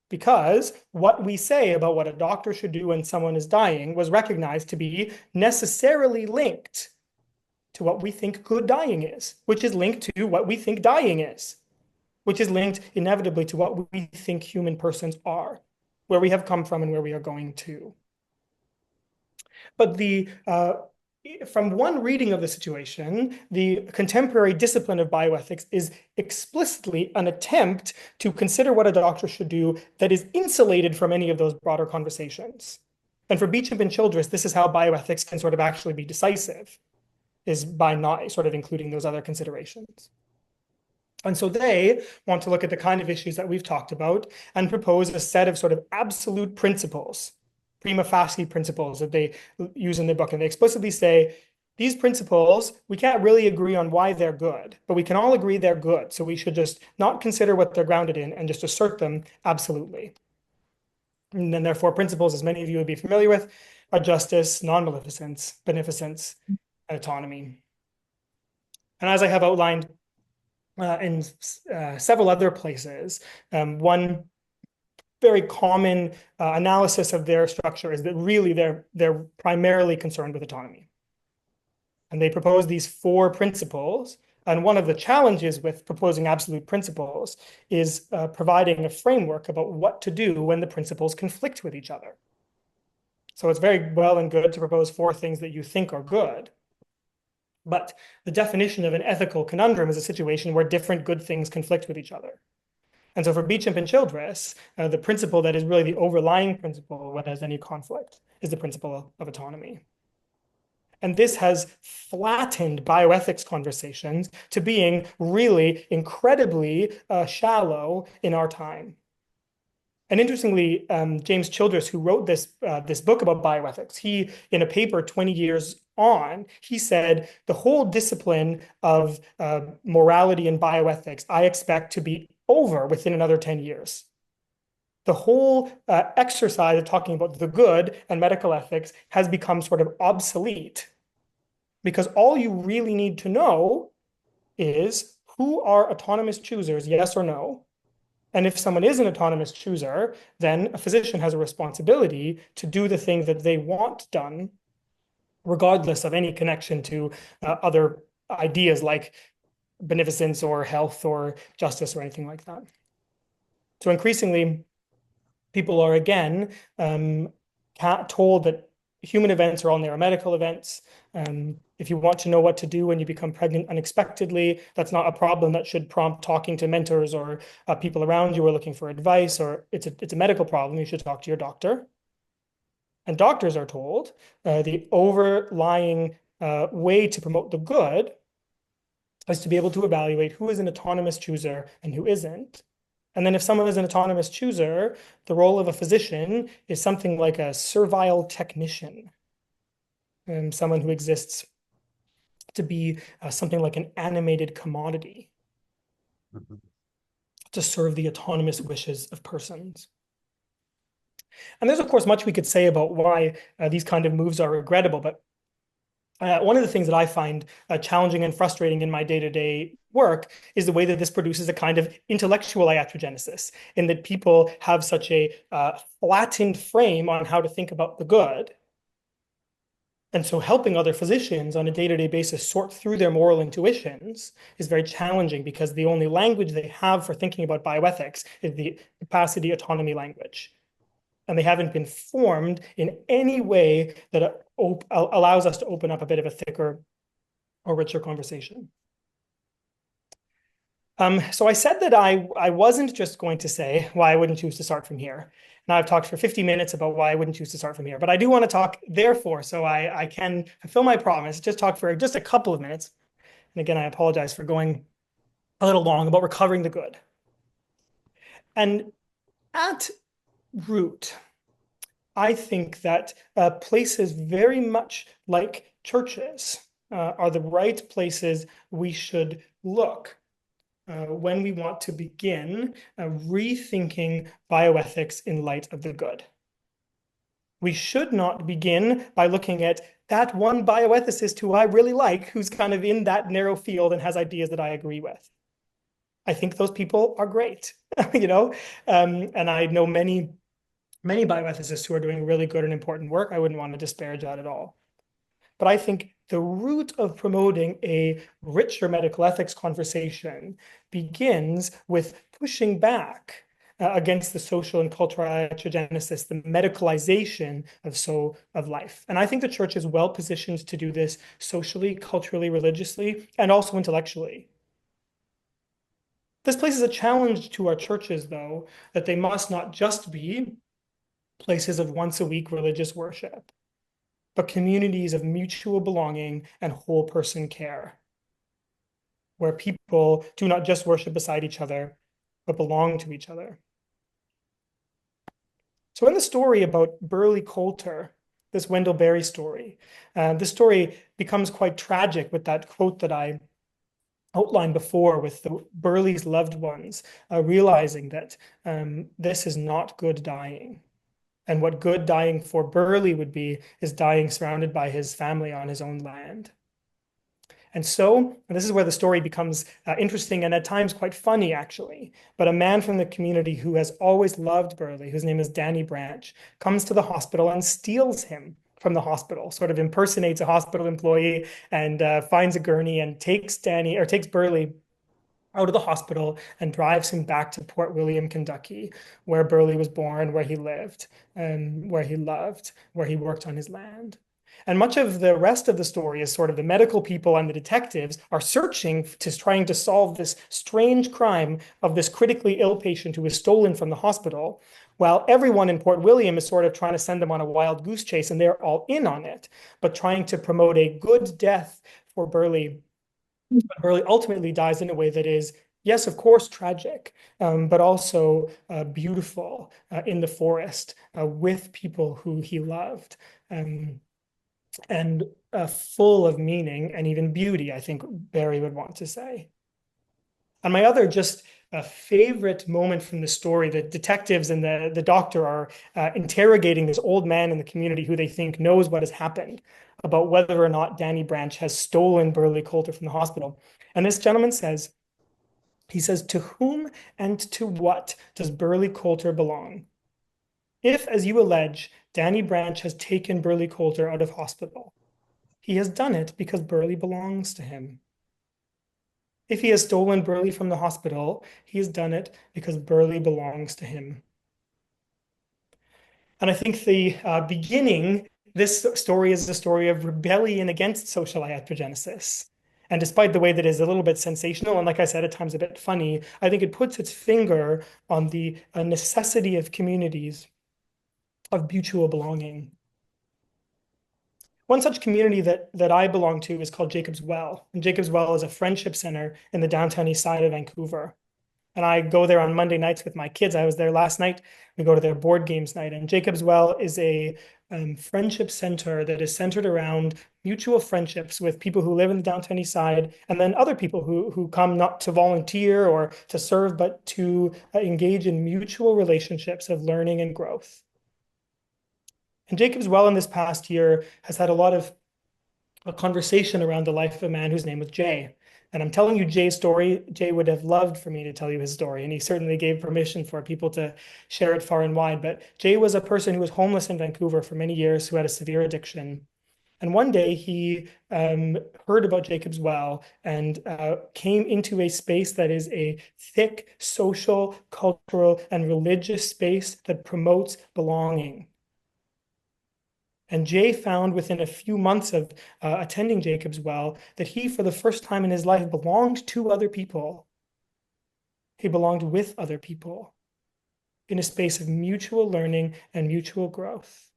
Because what we say about what a doctor should do when someone is dying was recognized to be necessarily linked to what we think good dying is, which is linked to what we think dying is, which is linked inevitably to what we think human persons are, where we have come from and where we are going to. But from one reading of the situation, the contemporary discipline of bioethics is explicitly an attempt to consider what a doctor should do that is insulated from any of those broader conversations. And for Beauchamp and Childress, this is how bioethics can sort of actually be decisive, is by not sort of including those other considerations. And so they want to look at the kind of issues that we've talked about and propose a set of sort of absolute principles, prima facie principles that they use in their book. And they explicitly say, these principles, we can't really agree on why they're good, but we can all agree they're good. So we should just not consider what they're grounded in and just assert them absolutely. And then therefore principles, as many of you would be familiar with, are justice, non-maleficence, beneficence, and autonomy. And as I have outlined in several other places, one very common analysis of their structure is that really they're primarily concerned with autonomy. And they propose these 4 principles. And one of the challenges with proposing absolute principles is providing a framework about what to do when the principles conflict with each other. So it's very well and good to propose 4 things that you think are good. But the definition of an ethical conundrum is a situation where different good things conflict with each other. And so for Beauchamp and Childress, the principle that is really the overlying principle when there's any conflict is the principle of autonomy. And this has flattened bioethics conversations to being really incredibly shallow in our time. And interestingly, James Childress, who wrote this book about bioethics, he, in a paper 20 years on, he said, the whole discipline of morality and bioethics, I expect to be over within another 10 years. The whole exercise of talking about the good and medical ethics has become sort of obsolete, because all you really need to know is who are autonomous choosers, yes or no. And if someone is an autonomous chooser, then a physician has a responsibility to do the thing that they want done, regardless of any connection to other ideas like beneficence or health or justice or anything like that. So increasingly, People are again told that human events are all medical events. If you want to know what to do when you become pregnant unexpectedly, that's not a problem that should prompt talking to mentors or people around you who are looking for advice, or it's a medical problem. You should talk to your doctor. And doctors are told the overlying way to promote the good is to be able to evaluate who is an autonomous chooser and who isn't. And then if someone is an autonomous chooser, the role of a physician is something like a servile technician, someone who exists to be something like an animated commodity to serve the autonomous wishes of persons. And there's, of course, much we could say about why these kind of moves are regrettable, but one of the things that I find challenging and frustrating in my day-to-day work is the way that this produces a kind of intellectual iatrogenesis, in that people have such a flattened frame on how to think about the good. And so helping other physicians on a day-to-day basis sort through their moral intuitions is very challenging, because the only language they have for thinking about bioethics is the capacity autonomy language. And they haven't been formed in any way that allows us to open up a bit of a thicker or richer conversation. So I said that I wasn't just going to say why I wouldn't choose to start from here. Now I've talked for 50 minutes about why I wouldn't choose to start from here, but I do want to talk therefore, so I can fulfill my promise, just talk for just a couple of minutes. And again, I apologize for going a little long about recovering the good. And at root, I think that places very much like churches are the right places we should look when we want to begin rethinking bioethics in light of the good. We should not begin by looking at that one bioethicist who I really like, who's kind of in that narrow field and has ideas that I agree with. I think those people are great, and I know many bioethicists who are doing really good and important work. I wouldn't want to disparage that at all. But I think the root of promoting a richer medical ethics conversation begins with pushing back against the social and cultural iatrogenesis, the medicalization of life. And I think the church is well positioned to do this socially, culturally, religiously, and also intellectually. This places a challenge to our churches, though, that they must not just be places of once-a-week religious worship, but communities of mutual belonging and whole person care, where people do not just worship beside each other, but belong to each other. So in the story about Burley Coulter, this Wendell Berry story, this story becomes quite tragic with that quote that I outlined before, with the Burley's loved ones realizing that this is not good dying. And what good dying for Burley would be is dying surrounded by his family on his own land. And so, and this is where the story becomes interesting and at times quite funny, actually. But a man from the community who has always loved Burley, whose name is Danny Branch, comes to the hospital and steals him from the hospital, sort of impersonates a hospital employee and finds a gurney and takes Burley out of the hospital and drives him back to Port William, Kentucky, where Burley was born, where he lived, and where he loved, where he worked on his land. And much of the rest of the story is sort of the medical people and the detectives are searching to trying to solve this strange crime of this critically ill patient who was stolen from the hospital, while everyone in Port William is sort of trying to send them on a wild goose chase, and they're all in on it, but trying to promote a good death for Burley. But Burley ultimately dies in a way that is, yes, of course, tragic, but also beautiful in the forest with people who he loved. And full of meaning and even beauty, I think Barry would want to say. And my other just favorite moment from the story, the detectives and the doctor are interrogating this old man in the community who they think knows what has happened, about whether or not Danny Branch has stolen Burley Coulter from the hospital. And this gentleman says, to whom and to what does Burley Coulter belong? If, as you allege, Danny Branch has taken Burley Coulter out of hospital, he has done it because Burley belongs to him. If he has stolen Burley from the hospital, he has done it because Burley belongs to him. And I think the beginning, this story is a story of rebellion against social iatrogenesis. And despite the way that is a little bit sensational, and like I said, at times a bit funny, I think it puts its finger on the necessity of communities of mutual belonging. One such community that I belong to is called Jacob's Well. And Jacob's Well is a friendship center in the downtown east side of Vancouver. And I go there on Monday nights with my kids. I was there last night. We go to their board games night. And Jacob's Well is a friendship center that is centered around mutual friendships with people who live in the downtown east side, and then other people who come not to volunteer or to serve, but to engage in mutual relationships of learning and growth. And Jacob's Well in this past year has had a lot of a conversation around the life of a man whose name was Jay. And I'm telling you Jay's story. Jay would have loved for me to tell you his story, and he certainly gave permission for people to share it far and wide. But Jay was a person who was homeless in Vancouver for many years, who had a severe addiction. And one day he heard about Jacob's Well and came into a space that is a thick social, cultural, and religious space that promotes belonging. And Jay found within a few months of attending Jacob's Well that he, for the first time in his life, belonged to other people. He belonged with other people in a space of mutual learning and mutual growth.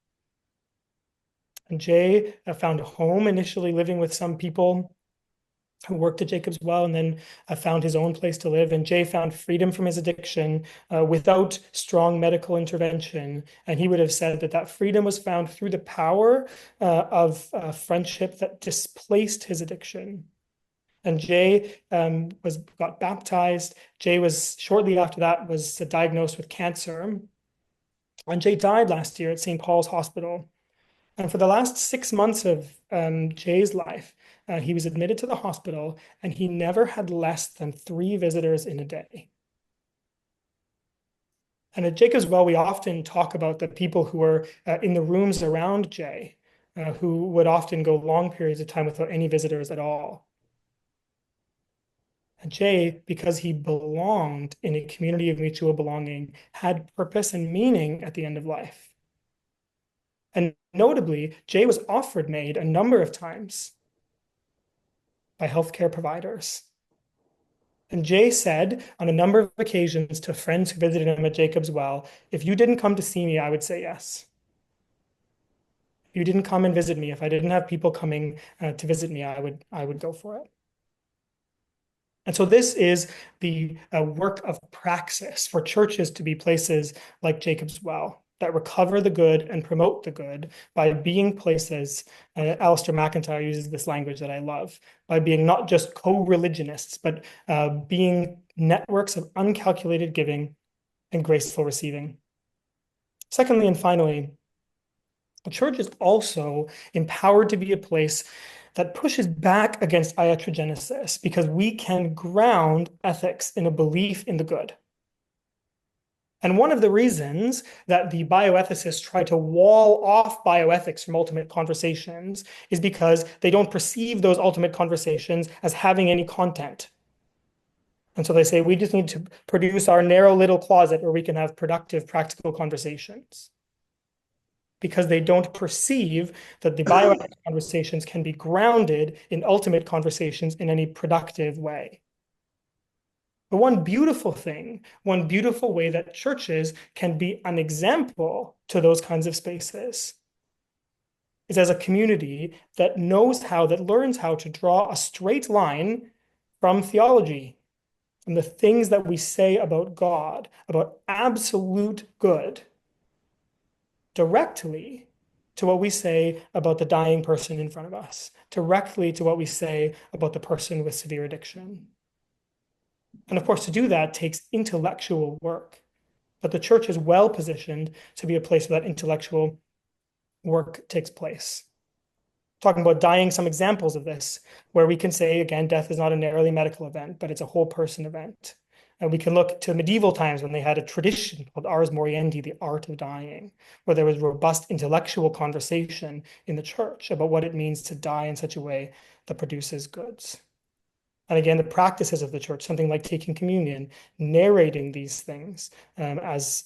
And Jay found a home, initially living with some people who worked at Jacob's Well, and then found his own place to live. And Jay found freedom from his addiction without strong medical intervention. And he would have said that that freedom was found through the power of friendship that displaced his addiction. And Jay got baptized. Jay was shortly after that was diagnosed with cancer. And Jay died last year at St. Paul's Hospital. And for the last 6 months of Jay's life, he was admitted to the hospital, and he never had less than 3 visitors in a day. And at Jacob's Well, we often talk about the people who were in the rooms around Jay, who would often go long periods of time without any visitors at all. And Jay, because he belonged in a community of mutual belonging, had purpose and meaning at the end of life. And notably, Jay was offered MAID a number of times by healthcare providers. And Jay said on a number of occasions to friends who visited him at Jacob's Well, if you didn't come to see me, I would say yes. If you didn't come and visit me, if I didn't have people coming to visit me, I would go for it. And so this is the work of praxis for churches to be places like Jacob's Well that recover the good and promote the good by being places, Alistair McIntyre uses this language that I love, by being not just co-religionists, but being networks of uncalculated giving and graceful receiving. Secondly, and finally, the church is also empowered to be a place that pushes back against iatrogenesis because we can ground ethics in a belief in the good. And one of the reasons that the bioethicists try to wall off bioethics from ultimate conversations is because they don't perceive those ultimate conversations as having any content. And so they say, we just need to produce our narrow little closet where we can have productive, practical conversations. Because they don't perceive that the bioethics conversations can be grounded in ultimate conversations in any productive way. But one beautiful way that churches can be an example to those kinds of spaces is as a community that learns how to draw a straight line from theology, from the things that we say about God, about absolute good, directly to what we say about the dying person in front of us, directly to what we say about the person with severe addiction. And of course, to do that takes intellectual work. But the church is well positioned to be a place where that intellectual work takes place. Talking about dying, some examples of this, where we can say, again, death is not a narrowly medical event, but it's a whole person event. And we can look to medieval times when they had a tradition called ars moriendi, the art of dying, where there was robust intellectual conversation in the church about what it means to die in such a way that produces goods. And again, the practices of the church, something like taking communion, narrating these things as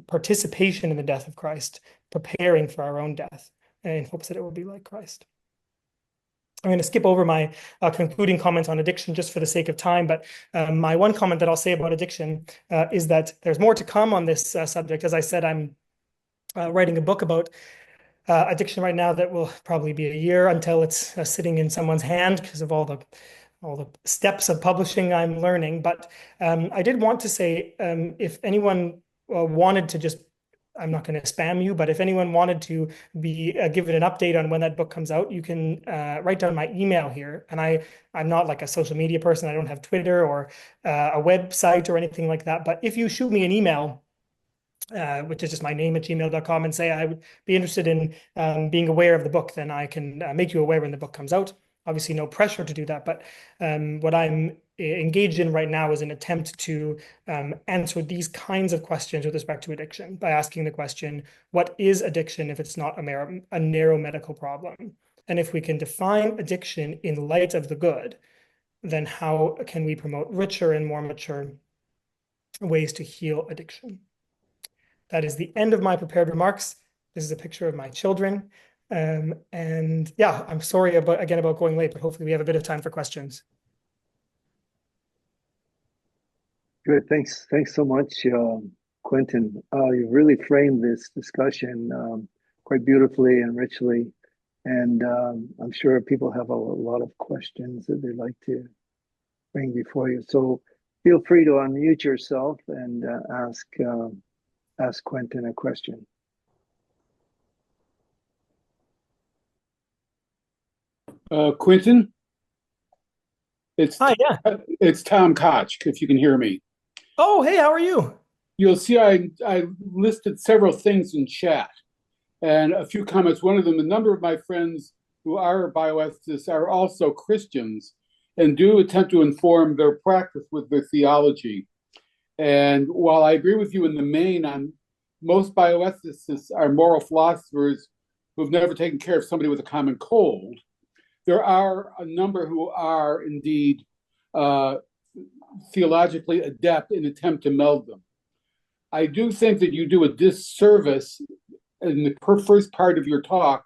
participation in the death of Christ, preparing for our own death in hopes that it will be like Christ. I'm going to skip over my concluding comments on addiction just for the sake of time, but my one comment that I'll say about addiction is that there's more to come on this subject. As I said, I'm writing a book about addiction right now that will probably be a year until it's sitting in someone's hand because of all the steps of publishing I'm learning. But I did want to say, if anyone wanted to just, I'm not going to spam you, but if anyone wanted to be given an update on when that book comes out, you can write down my email here. And I'm not like a social media person. I don't have Twitter or a website or anything like that. But if you shoot me an email, which is just my name at gmail.com, and say I would be interested in being aware of the book, then I can make you aware when the book comes out. Obviously, no pressure to do that, but what I'm engaged in right now is an attempt to answer these kinds of questions with respect to addiction by asking the question, what is addiction if it's not a narrow medical problem? And if we can define addiction in light of the good, then how can we promote richer and more mature ways to heal addiction? That is the end of my prepared remarks. This is a picture of my children. And yeah, I'm sorry about going late, but hopefully we have a bit of time for questions. Good. Thanks so much, Quentin. You really framed this discussion quite beautifully and richly. And I'm sure people have a lot of questions that they'd like to bring before you. So feel free to unmute yourself and ask Quentin a question. Quentin, Hi, yeah. it's Tom Koch, if you can hear me. Oh, hey, how are you? You'll see I listed several things in chat and a few comments. One of them, a number of my friends who are bioethicists are also Christians and do attempt to inform their practice with their theology. And while I agree with you in the main on most bioethicists are moral philosophers who've never taken care of somebody with a common cold, there are a number who are indeed theologically adept in attempt to meld them. I do think that you do a disservice in the first part of your talk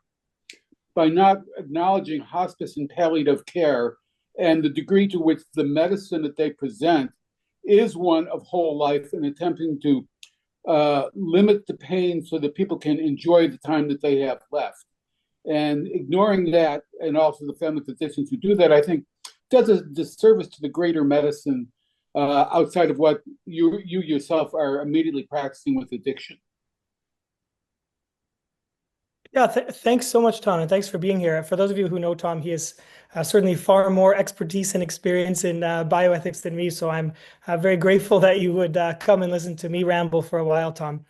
by not acknowledging hospice and palliative care and the degree to which the medicine that they present is one of whole life and attempting to limit the pain so that people can enjoy the time that they have left. And ignoring that, and also the family physicians who do that, I think does a disservice to the greater medicine outside of what you yourself are immediately practicing with addiction. Yeah, thanks so much, Tom, and thanks for being here. For those of you who know Tom, he is certainly far more expertise and experience in bioethics than me, so I'm very grateful that you would come and listen to me ramble for a while, Tom.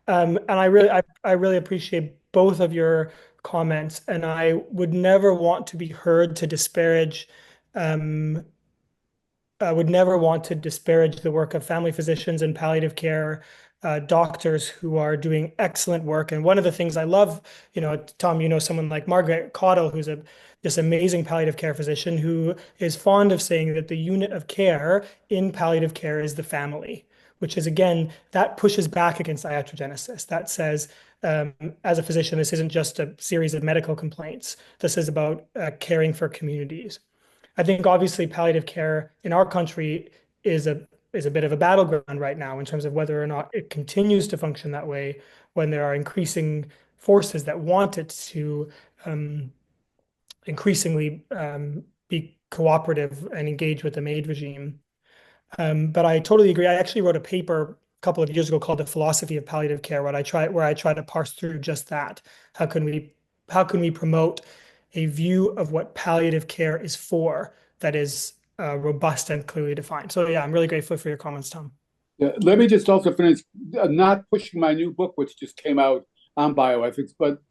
And I really appreciate both of your comments, and I would never want to be heard to disparage I would never want to disparage the work of family physicians and palliative care doctors who are doing excellent work. And one of the things I love, Tom, someone like Margaret Caudill, who's this amazing palliative care physician who is fond of saying that the unit of care in palliative care is the family, which is, again, that pushes back against iatrogenesis. That says, as a physician, this isn't just a series of medical complaints. This is about caring for communities. I think obviously palliative care in our country is a bit of a battleground right now in terms of whether or not it continues to function that way when there are increasing forces that want it to increasingly be cooperative and engage with the MAID regime. But I totally agree. I actually wrote a paper a couple of years ago called The Philosophy of Palliative Care, where I try to parse through just that. How can we promote a view of what palliative care is for that is robust and clearly defined? So yeah, I'm really grateful for your comments, Tom. Yeah, let me just also finish, not pushing my new book, which just came out on bioethics, but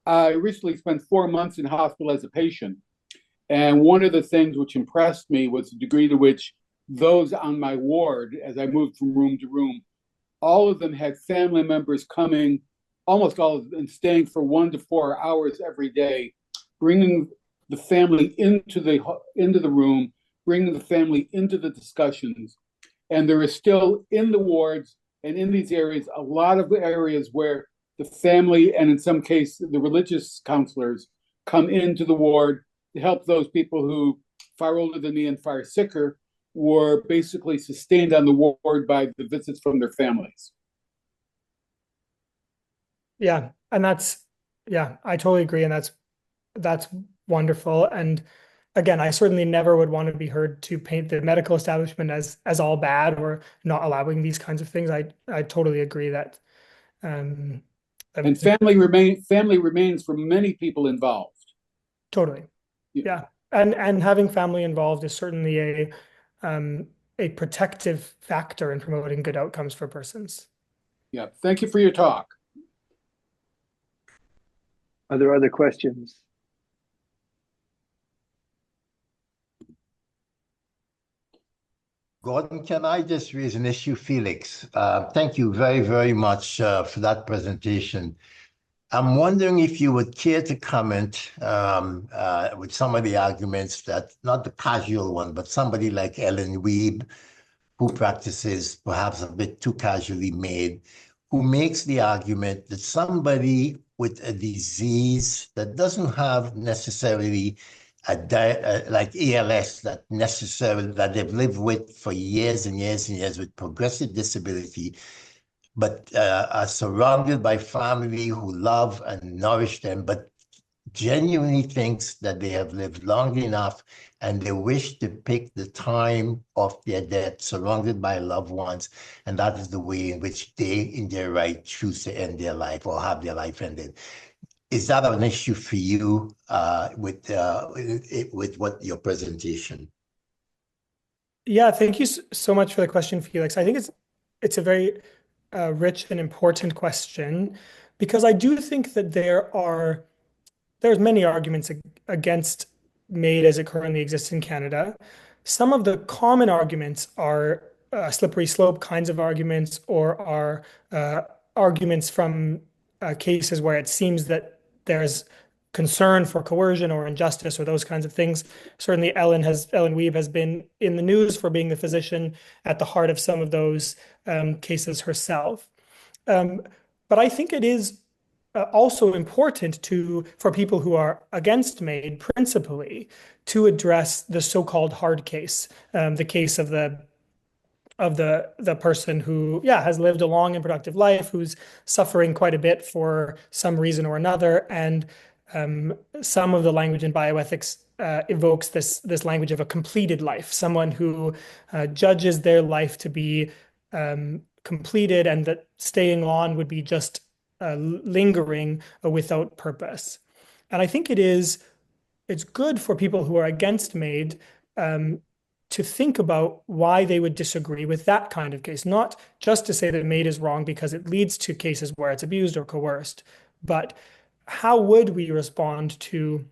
I recently spent 4 months in hospital as a patient. And one of the things which impressed me was the degree to which those on my ward, as I moved from room to room, all of them had family members coming, almost all of them staying for 1 to 4 hours every day, bringing the family into the room, bringing the family into the discussions. And there is still in the wards and in these areas, a lot of areas where the family, and in some case, the religious counselors come into the ward to help those people who, far older than me and far sicker, were basically sustained on the ward by the visits from their families. Yeah, and I totally agree, and that's wonderful. And again, I certainly never would want to be heard to paint the medical establishment as all bad or not allowing these kinds of things. I totally agree that um And family remains for many people involved. totally. Yeah. And having family involved is certainly a protective factor in promoting good outcomes for persons. Yeah. Thank you for your talk. Are there other questions? Gordon, can I just raise an issue, Felix? Thank you very, very much for that presentation. I'm wondering if you would care to comment with some of the arguments that, not the casual one, but somebody like Ellen Weeb, who practices perhaps a bit too casually made, who makes the argument that somebody with a disease that doesn't have necessarily like ALS that they've lived with for years and years and years with progressive disability, but are surrounded by family who love and nourish them, but genuinely thinks that they have lived long enough and they wish to pick the time of their death surrounded by loved ones, and that is the way in which they, in their right, choose to end their life or have their life ended. Is that an issue for you with what your presentation? Yeah, thank you so much for the question, Felix. I think it's a very rich and important question, because I do think that there's many arguments against MAID as it currently exists in Canada. Some of the common arguments are slippery slope kinds of arguments, or are arguments from cases where it seems that there's concern for coercion or injustice or those kinds of things. Certainly, Ellen Weeb has been in the news for being the physician at the heart of some of those cases herself. But I think it is also important for people who are against MAID principally to address the so-called hard case, the case of the person who, has lived a long and productive life, who's suffering quite a bit for some reason or another, and some of the language in bioethics evokes this language of a completed life, someone who judges their life to be completed, and that staying on would be just lingering without purpose. And I think it's good for people who are against MAID to think about why they would disagree with that kind of case, not just to say that MAID is wrong because it leads to cases where it's abused or coerced, but how would we respond to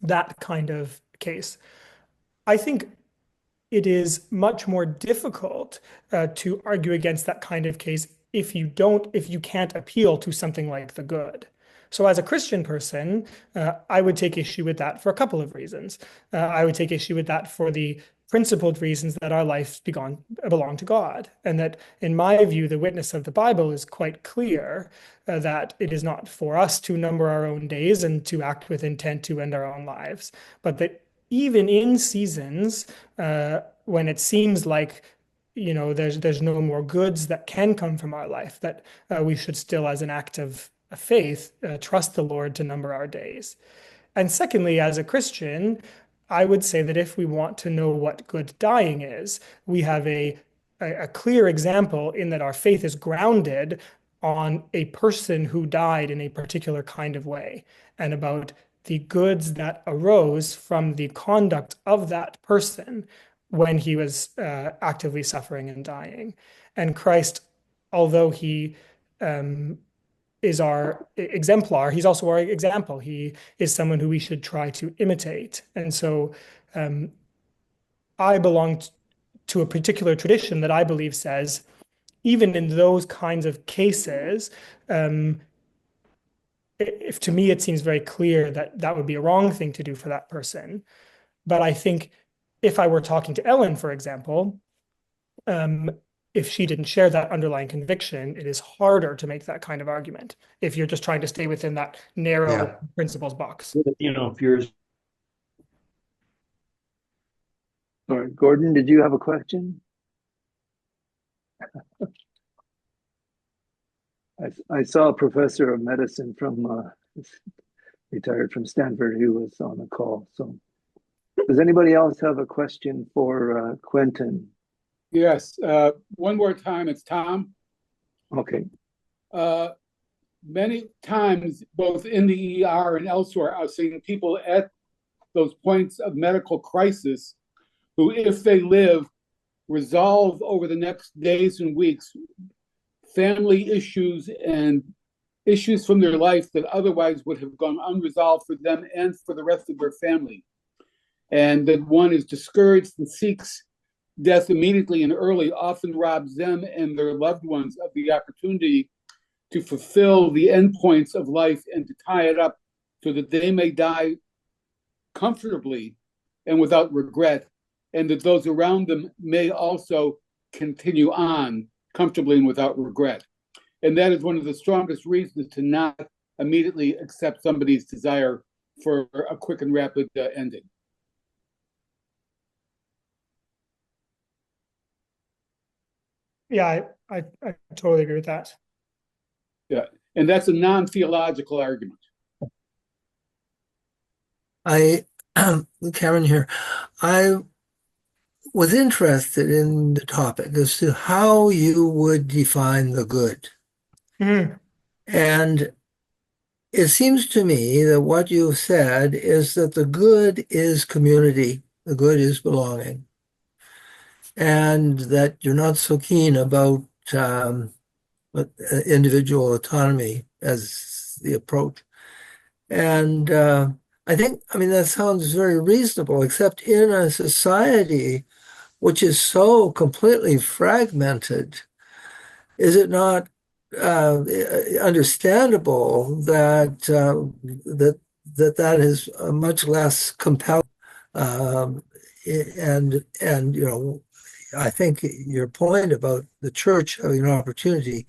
that kind of case? I think it is much more difficult to argue against that kind of case if you can't appeal to something like the good. So as a Christian person, I would take issue with that for a couple of reasons. I would take issue with that for the principled reasons that our lives belong to God, and that, in my view, the witness of the Bible is quite clear that it is not for us to number our own days and to act with intent to end our own lives, but that even in seasons when it seems like there's no more goods that can come from our life, that we should still, as an act of faith, trust the Lord to number our days. And secondly, as a Christian, I would say that if we want to know what good dying is, we have a clear example in that our faith is grounded on a person who died in a particular kind of way, and about the goods that arose from the conduct of that person when he was actively suffering and dying. And Christ, although he is our exemplar, he's also our example. He is someone who we should try to imitate. And so I belong to a particular tradition that I believe says, even in those kinds of cases, if to me it seems very clear that that would be a wrong thing to do for that person. But I think if I were talking to Ellen, for example, if she didn't share that underlying conviction, it is harder to make that kind of argument if you're just trying to stay within that narrow Yeah. principles box. If you're Sorry, Gordon, did you have a question? I saw a professor of medicine from retired from Stanford who was on the call. So, does anybody else have a question for Quentin? Yes, one more time, it's Tom. Okay. Many times, both in the ER and elsewhere, I've seen people at those points of medical crisis who, if they live, resolve over the next days and weeks family issues and issues from their life that otherwise would have gone unresolved for them and for the rest of their family. And that one is discouraged and seeks death immediately and early, often robs them and their loved ones of the opportunity to fulfill the endpoints of life and to tie it up so that they may die comfortably and without regret, and that those around them may also continue on comfortably and without regret. And that is one of the strongest reasons to not immediately accept somebody's desire for a quick and rapid ending. Yeah, I totally agree with that. Yeah, and that's a non-theological argument. Karen here. I was interested in the topic as to how you would define the good. Mhm. And it seems to me that what you've said is that the good is community, the good is belonging, and that you're not so keen about individual autonomy as the approach. And I mean, that sounds very reasonable, except in a society which is so completely fragmented, is it not understandable that that is much less compelling? Um, and I think your point about the church having an opportunity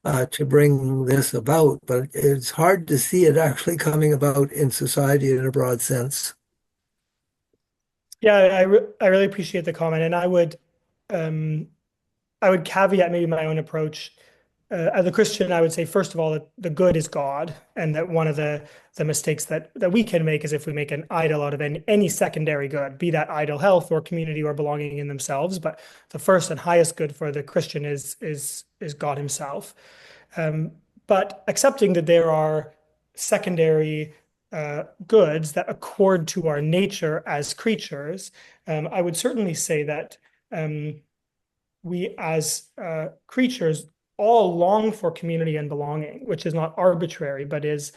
to bring this about, but it's hard to see it actually coming about in society in a broad sense. Yeah, I really appreciate the comment, and um, I would caveat maybe my own approach. As a Christian, I would say first of all that the good is God, and that one of the mistakes that we can make is if we make an idol out of any secondary good, be that idol health or community or belonging in themselves. But the first and highest good for the Christian is God Himself. But accepting that there are secondary goods that accord to our nature as creatures, I would certainly say that we as creatures all long for community and belonging, which is not arbitrary, but is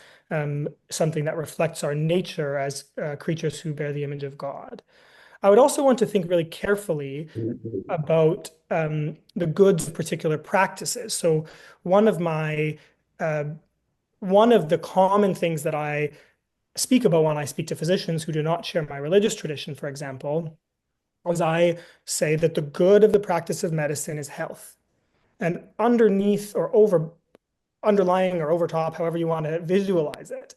something that reflects our nature as creatures who bear the image of God. I would also want to think really carefully about the goods of particular practices. So one of my one of the common things that I speak about when I speak to physicians who do not share my religious tradition, for example, is I say that the good of the practice of medicine is health. And underneath or underlying or over top, however you want to visualize it,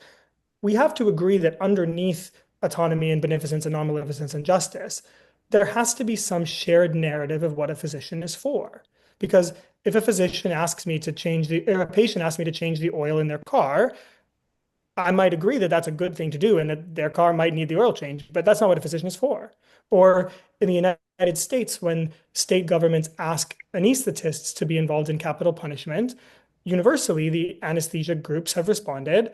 we have to agree that underneath autonomy and beneficence and non-maleficence and justice, there has to be some shared narrative of what a physician is for. Because if a physician asks me to change or a patient asks me to change the oil in their car, I might agree that that's a good thing to do and that their car might need the oil change, but that's not what a physician is for. Or in the United States, when state governments ask anesthetists to be involved in capital punishment, universally, the anesthesia groups have responded,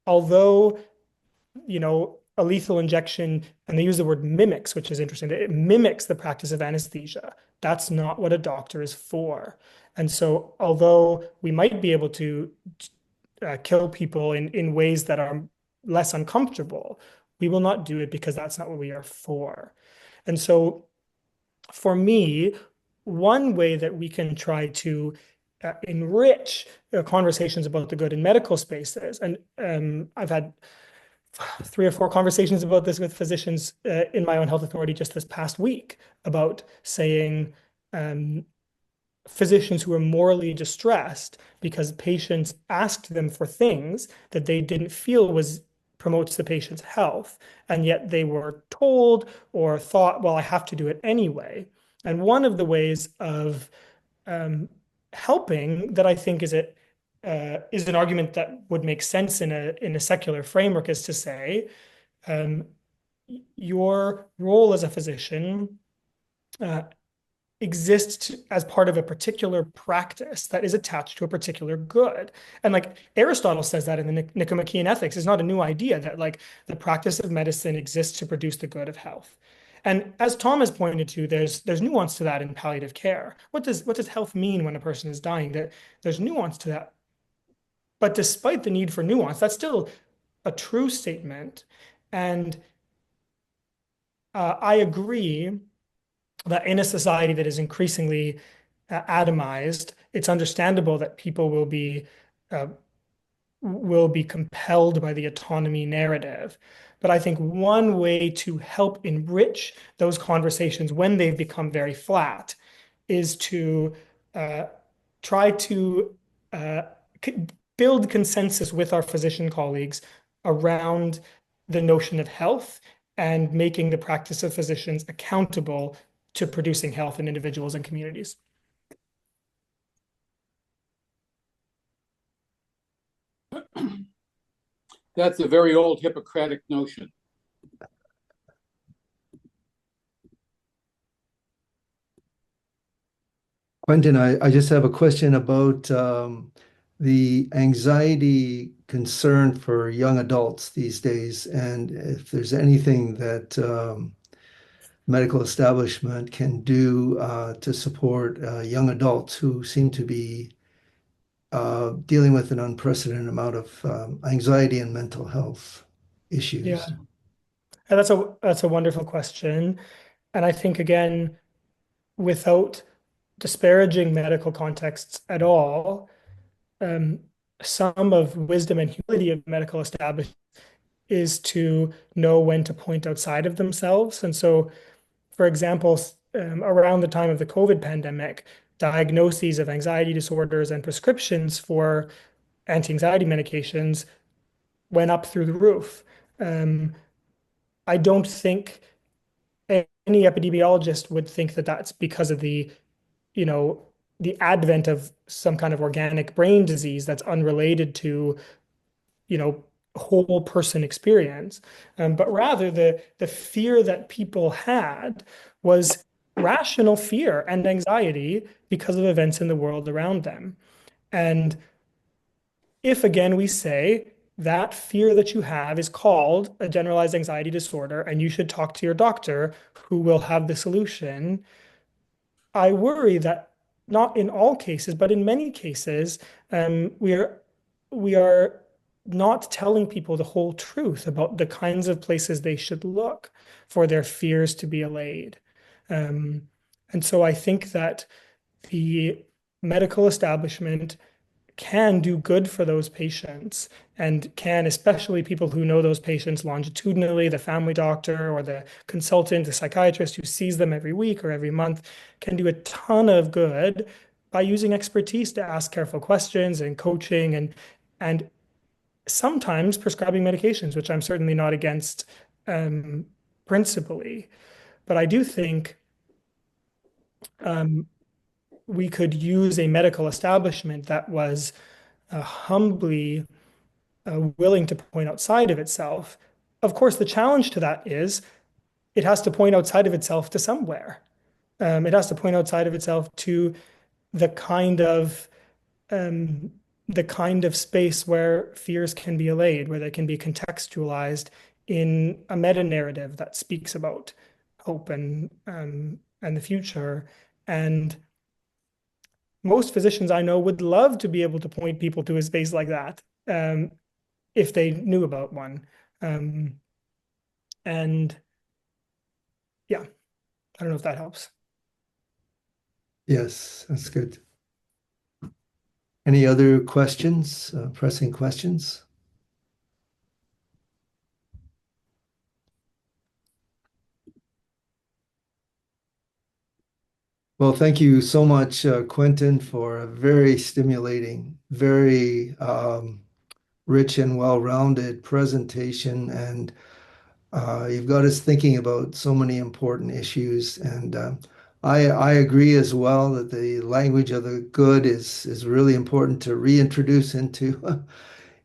although, a lethal injection, and they use the word mimics, which is interesting, it mimics the practice of anesthesia. That's not what a doctor is for. And so, although we might be able to kill people in ways that are less uncomfortable, we will not do it because that's not what we are for. And so for me, one way that we can try to enrich conversations about the good in medical spaces, and I've had 3 or 4 conversations about this with physicians in my own health authority just this past week about saying, physicians who were morally distressed because patients asked them for things that they didn't feel was promotes the patient's health, and yet they were told or thought, well, I have to do it anyway. And one of the ways of helping that I think is an argument that would make sense in a secular framework is to say your role as a physician exists as part of a particular practice that is attached to a particular good. And like Aristotle says that in the Nicomachean Ethics, is not a new idea that like the practice of medicine exists to produce the good of health. And as Tom has pointed to, there's nuance to that in palliative care. What does health mean when a person is dying? There's nuance to that. But despite the need for nuance, that's still a true statement. And I agree that in a society that is increasingly atomized, it's understandable that people uh, will be compelled by the autonomy narrative. But I think one way to help enrich those conversations when they've become very flat is to uh, try to uh, build consensus with our physician colleagues around the notion of health and making the practice of physicians accountable to producing health in individuals and communities. That's a very old Hippocratic notion. Quentin, I just have a question about the anxiety concern for young adults these days, and if there's anything that medical establishment can do to support young adults who seem to be dealing with an unprecedented amount of anxiety and mental health Yeah, issues. and that's a wonderful question. And I think again, without disparaging medical contexts at all, um, some of wisdom and humility of medical establishment is to know when to point outside of themselves. And so, for example, around the time of the COVID pandemic, diagnoses of anxiety disorders and prescriptions for anti-anxiety medications went up through the roof. Um, I don't think any epidemiologist would think that that's because of you know, the advent of some kind of organic brain disease that's unrelated to, whole person experience. But rather the fear that people had was rational fear and anxiety because of events in the world around them. And if again we say that fear that you have is called a generalized anxiety disorder and you should talk to your doctor who will have the solution, I worry that not in all cases, but in many cases, we are not telling people the whole truth about the kinds of places they should look for their fears to be allayed. Um, and so I think that the medical establishment can do good for those patients and can, especially people who know those patients longitudinally, the family doctor or the consultant, the psychiatrist who sees them every week or every month, can do a ton of good by using expertise to ask careful questions and coaching and sometimes prescribing medications, which I'm certainly not against principally. But I do think um, we could use a medical establishment that was humbly willing to point outside of itself. Of course, the challenge to that is it has to point outside of itself to somewhere. It has to point outside of itself to the kind of um, the kind of space where fears can be allayed, where they can be contextualized in a meta narrative that speaks about hope and the future. And most physicians I know would love to be able to point people to a space like that. If they knew about one. Um, and yeah, I don't know if that helps. Yes, that's good. Any other questions, pressing questions? Well, thank you so much, Quentin, for a very stimulating, very rich and well-rounded presentation. And you've got us thinking about so many important issues. And I agree as well that the language of the good is really important to reintroduce into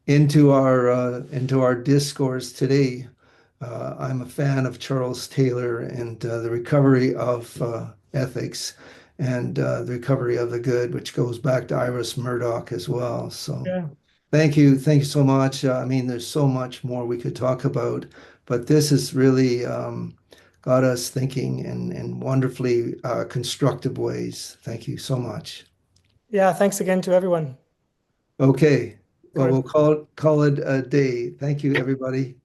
into our discourse today. I'm a fan of Charles Taylor and the recovery of ethics and the recovery of the good, which goes back to Iris Murdoch as well. So Yeah. thank you so much. I mean, there's so much more we could talk about, but this has really got us thinking in wonderfully constructive ways. Thank you so much. Yeah, thanks again to everyone. Okay, well, Good. we'll call it a day. Thank you, everybody.